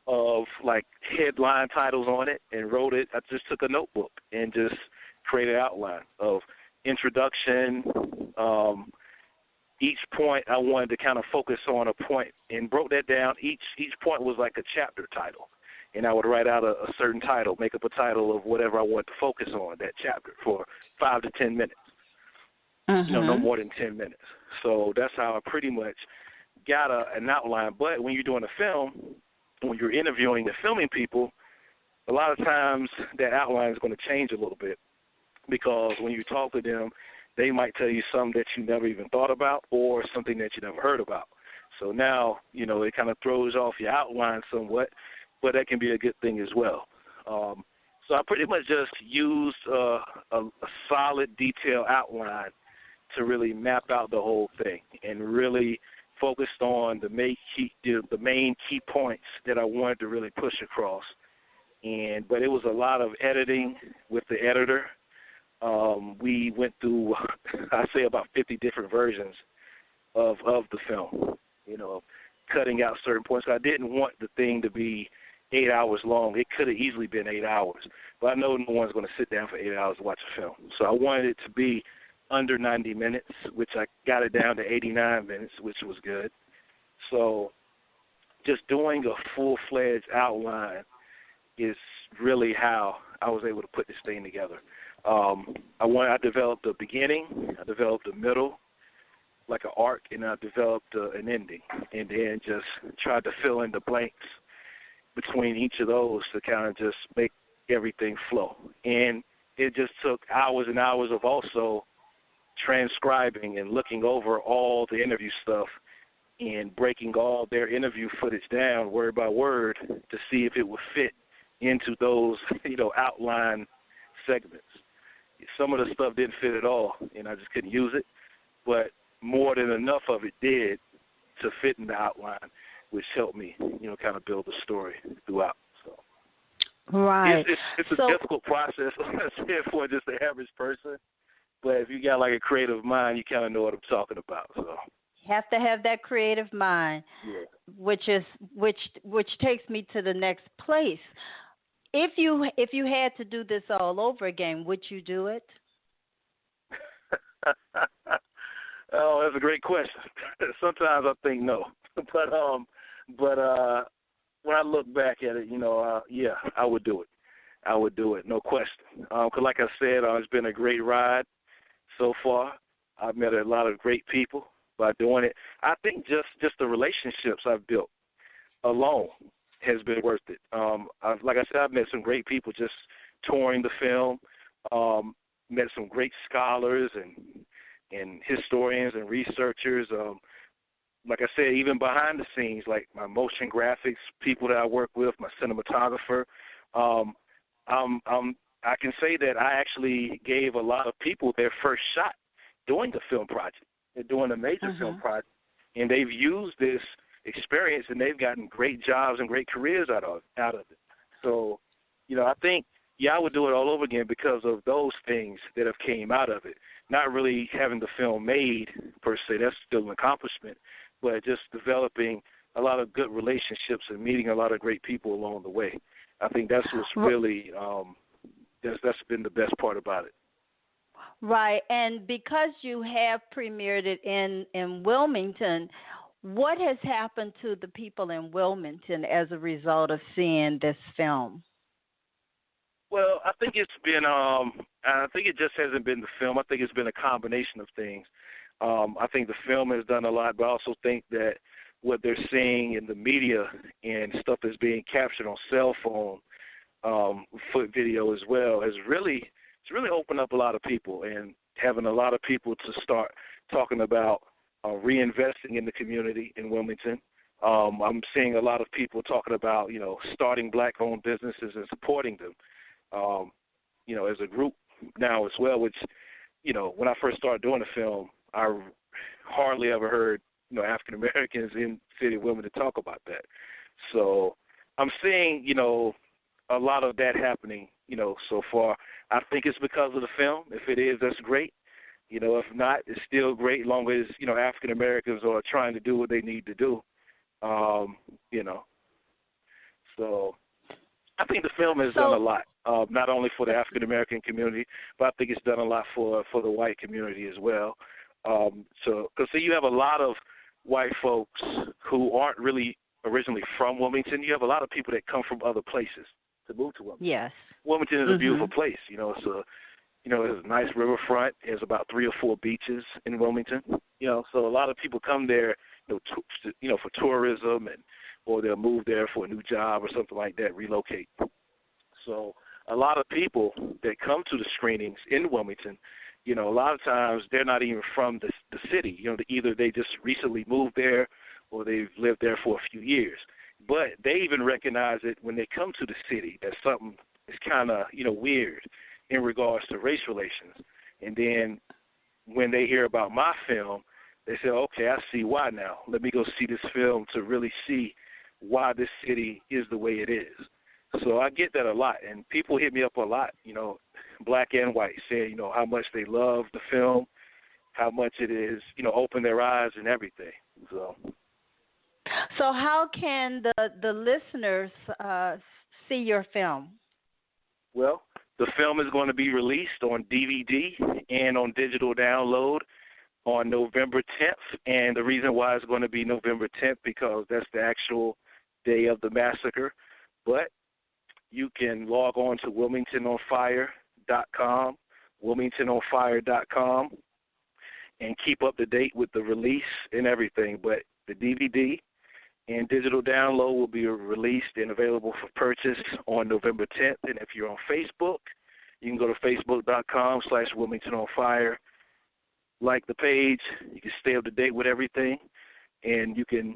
of like headline titles on it and wrote it. I just took a notebook and just created an outline of introduction. Each point I wanted to kind of focus on a point and broke that down. Each point was like a chapter title, and I would write out a certain title, make up a title of whatever I wanted to focus on that chapter for 5 to 10 minutes. No more than 10 minutes. So that's how I pretty much got an outline. But when you're doing a film, when you're interviewing and filming people, a lot of times that outline is going to change a little bit, because when you talk to them, they might tell you something that you never even thought about or something that you never heard about. So now, it kind of throws off your outline somewhat, but that can be a good thing as well. So I pretty much just used a solid, detailed outline to really map out the whole thing and really focused on the main key points that I wanted to really push across. But it was a lot of editing with the editor. We went through, I'd say, about 50 different versions of the film, cutting out certain points. I didn't want the thing to be 8 hours long. It could have easily been 8 hours, but I know no one's going to sit down for 8 hours to watch a film. So I wanted it to be under 90 minutes, which I got it down to 89 minutes, which was good. So just doing a full-fledged outline is really how I was able to put this thing together. I developed a beginning, I developed a middle, like an arc, and I developed an ending, and then just tried to fill in the blanks between each of those to kind of just make everything flow. And it just took hours and hours of also transcribing and looking over all the interview stuff and breaking all their interview footage down word by word to see if it would fit into those, outline segments. Some of the stuff didn't fit at all, and I just couldn't use it, but more than enough of it did to fit in the outline, which helped me, kind of build the story throughout. So, right, it's a difficult process for just the average person, but if you got like a creative mind, you kind of know what I'm talking about. So you have to have that creative mind, yeah. which takes me to the next place. If you had to do this all over again, would you do it? Oh, that's a great question. Sometimes I think no, but when I look back at it, yeah, I would do it. I would do it, no question. 'Cause like I said, it's been a great ride so far. I've met a lot of great people by doing it. I think just the relationships I've built alone has been worth it. Like I said, I've met some great people just touring the film, met some great scholars and historians and researchers. Like I said, even behind the scenes, like my motion graphics people that I work with, my cinematographer. I can say that I actually gave a lot of people their first shot doing the film project. They're doing a major film project, and they've used this experience, and they've gotten great jobs and great careers out of it. So, I think, I would do it all over again because of those things that have came out of it. Not really having the film made, per se, that's still an accomplishment, but just developing a lot of good relationships and meeting a lot of great people along the way. I think that's what's really, that's been the best part about it. Right, and because you have premiered it in Wilmington, what has happened to the people in Wilmington as a result of seeing this film? Well, I think it's been, I think it just hasn't been the film. I think it's been a combination of things. I think the film has done a lot, but I also think that what they're seeing in the media and stuff that's being captured on cell phone foot video as well it's really opened up a lot of people and having a lot of people to start talking about reinvesting in the community in Wilmington. I'm seeing a lot of people talking about, starting black-owned businesses and supporting them, as a group now as well, which, when I first started doing the film, I hardly ever heard, African-Americans in the city of Wilmington talk about that. So I'm seeing, a lot of that happening, so far. I think it's because of the film. If it is, that's great. If not, it's still great as long as, African Americans are trying to do what they need to do. So I think the film has done a lot, not only for the African American community, but I think it's done a lot for the white community as well. Because you have a lot of white folks who aren't really originally from Wilmington. You have a lot of people that come from other places to move to Wilmington. Yes. Wilmington is a beautiful place. It's a nice riverfront. There's about 3 or 4 beaches in Wilmington. So a lot of people come there, for tourism or they'll move there for a new job or something like that, relocate. So a lot of people that come to the screenings in Wilmington, a lot of times they're not even from the city. Either they just recently moved there or they've lived there for a few years. But they even recognize it when they come to the city that something is kind of, weird in regards to race relations. And then when they hear about my film, they say, okay, I see why now. Let me go see this film to really see why this city is the way it is. So I get that a lot, and people hit me up a lot, black and white, saying, how much they love the film, how much it is, opened their eyes and everything. So how can the listeners see your film? Well, the film is going to be released on DVD and on digital download on November 10th, and the reason why it's going to be November 10th because that's the actual day of the massacre. But you can log on to WilmingtonOnFire.com, WilmingtonOnFire.com, and keep up to date with the release and everything. But the DVD and digital download will be released and available for purchase on November 10th. And if you're on Facebook, you can go to Facebook.com/WilmingtonOnFire. Like the page, you can stay up to date with everything, and you can,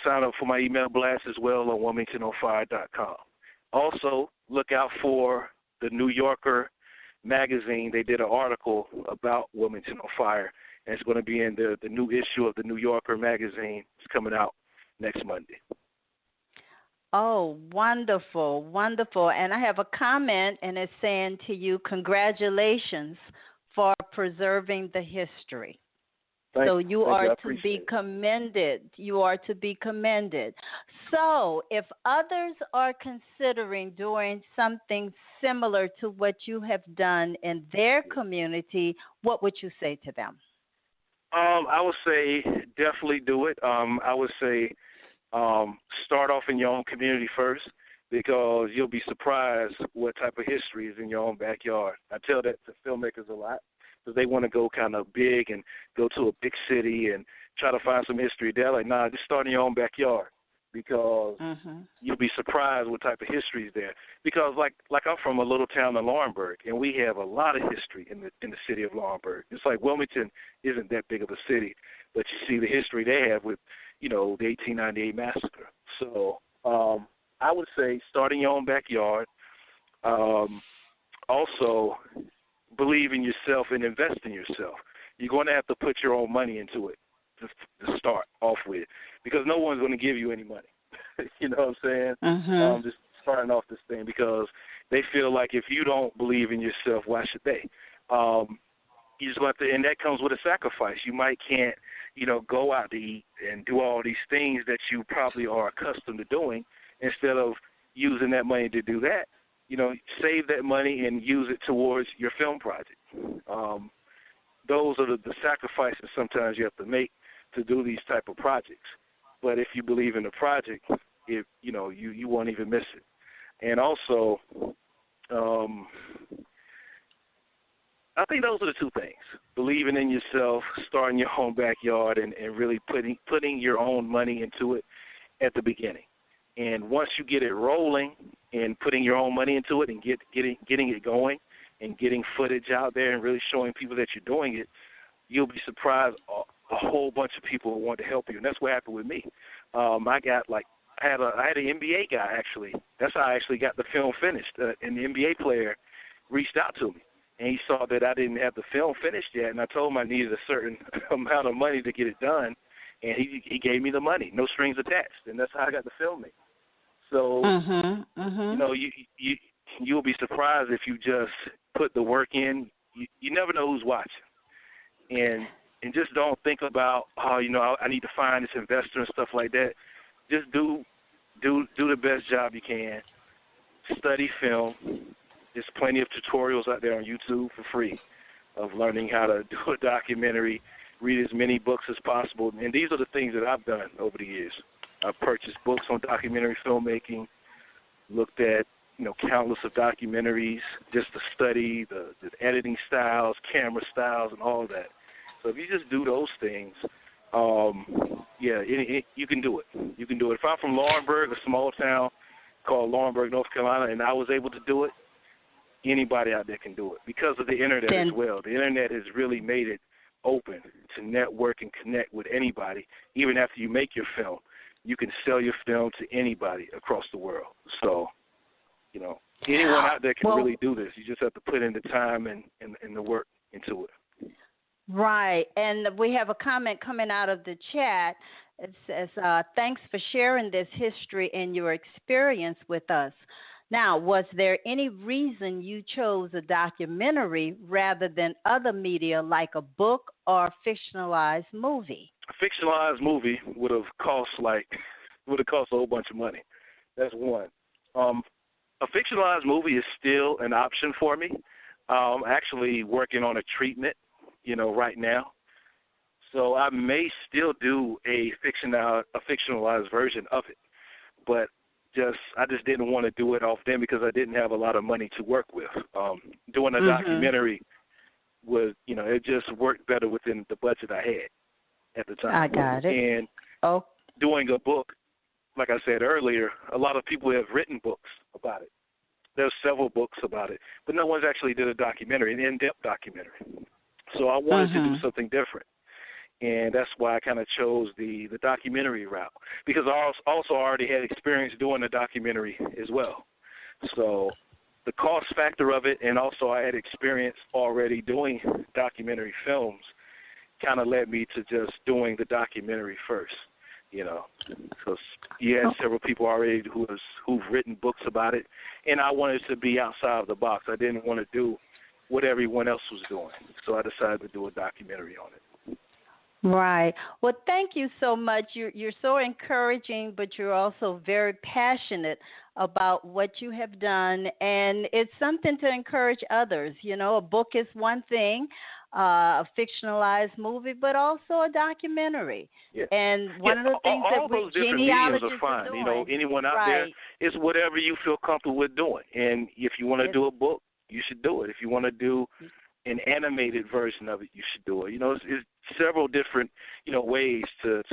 sign up for my email blast as well on WilmingtonOnFire.com. Also, look out for the New Yorker magazine. They did an article about Wilmington on Fire, and it's going to be in the new issue of the New Yorker magazine. It's coming out next Monday. Oh, wonderful, wonderful. And I have a comment, and it's saying to you, congratulations for preserving the history. So you are to be commended. You are to be commended. So if others are considering doing something similar to what you have done in their community, what would you say to them? I would say definitely do it. I would say start off in your own community first, because you'll be surprised what type of history is in your own backyard. I tell that to filmmakers a lot, because they want to go kind of big and go to a big city and try to find some history. They're like, nah, just start in your own backyard, because you'll be surprised what type of history is there. Because like I'm from a little town in Laurinburg, and we have a lot of history in the city of Laurinburg. It's like Wilmington isn't that big of a city, but you see the history they have with, the 1898 massacre. So I would say start in your own backyard. Also, believe in yourself and invest in yourself. You're going to have to put your own money into it to start off with, because no one's going to give you any money. You know what I'm saying? Just starting off this thing, because they feel like if you don't believe in yourself, why should they? You just have to, and that comes with a sacrifice. You can't, go out to eat and do all these things that you probably are accustomed to doing. Instead of using that money to do that, save that money and use it towards your film project. Those are the sacrifices sometimes you have to make to do these type of projects. But if you believe in the project, you won't even miss it. And also, I think those are the two things: believing in yourself, starting your own backyard, and really putting your own money into it at the beginning. And once you get it rolling and putting your own money into it and getting it going and getting footage out there and really showing people that you're doing it, you'll be surprised a whole bunch of people will want to help you. And that's what happened with me. I had an NBA guy, actually. That's how I actually got the film finished. And the NBA player reached out to me, and he saw that I didn't have the film finished yet, and I told him I needed a certain amount of money to get it done, and he gave me the money, no strings attached, and that's how I got the film made. So, you know, you'll be surprised if you just put the work in. You never know who's watching, and just don't think about, oh, you know, I need to find this investor and stuff like that. Just do the best job you can. Study film. There's plenty of tutorials out there on YouTube for free of learning how to do a documentary. Read as many books as possible, and these are the things that I've done over the years. I've purchased books on documentary filmmaking, looked at, you know, countless of documentaries just to study the editing styles, camera styles, and all of that. So if you just do those things, you can do it. You can do it. If I'm from Laurinburg, a small town called Laurinburg, North Carolina, and I was able to do it, anybody out there can do it because of the Internet as well. The Internet has really made it open to network and connect with anybody. Even after you make your film, you can sell your film to anybody across the world. So, you know, anyone out there can really do this. You just have to put in the time and the work into it. Right. And we have a comment coming out of the chat. It says, thanks for sharing this history and your experience with us. Now, was there any reason you chose a documentary rather than other media like a book or a fictionalized movie? A fictionalized movie would have cost a whole bunch of money. That's one. A fictionalized movie is still an option for me. I'm actually working on a treatment, you know, right now. So I may still do a fictionalized version of it, but I just didn't want to do it off then because I didn't have a lot of money to work with. Doing a documentary was, you know, it just worked better within the budget I had at the time. I got it. And doing a book, like I said earlier, a lot of people have written books about it. There's several books about it, but no one's actually did a documentary, an in-depth documentary. So I wanted to do something different. And that's why I kind of chose the documentary route, because I also already had experience doing a documentary as well. So the cost factor of it, and also I had experience already doing documentary films, kind of led me to just doing the documentary first, you know, because you had several people already who've written books about it, and I wanted to be outside of the box. I didn't want to do what everyone else was doing, so I decided to do a documentary on it. Right. Well, thank you so much. You're so encouraging, but you're also very passionate about what you have done, and it's something to encourage others. You know, a book is one thing, a fictionalized movie, but also a documentary. Yeah. And one of the things all that those different mediums are fine. You know, anyone out there, it's whatever you feel comfortable with doing. And if you want to do a book, you should do it. If you want to do an animated version of it, you should do it. You know, it's several different, you know, ways to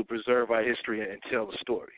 preserve our history and tell the story.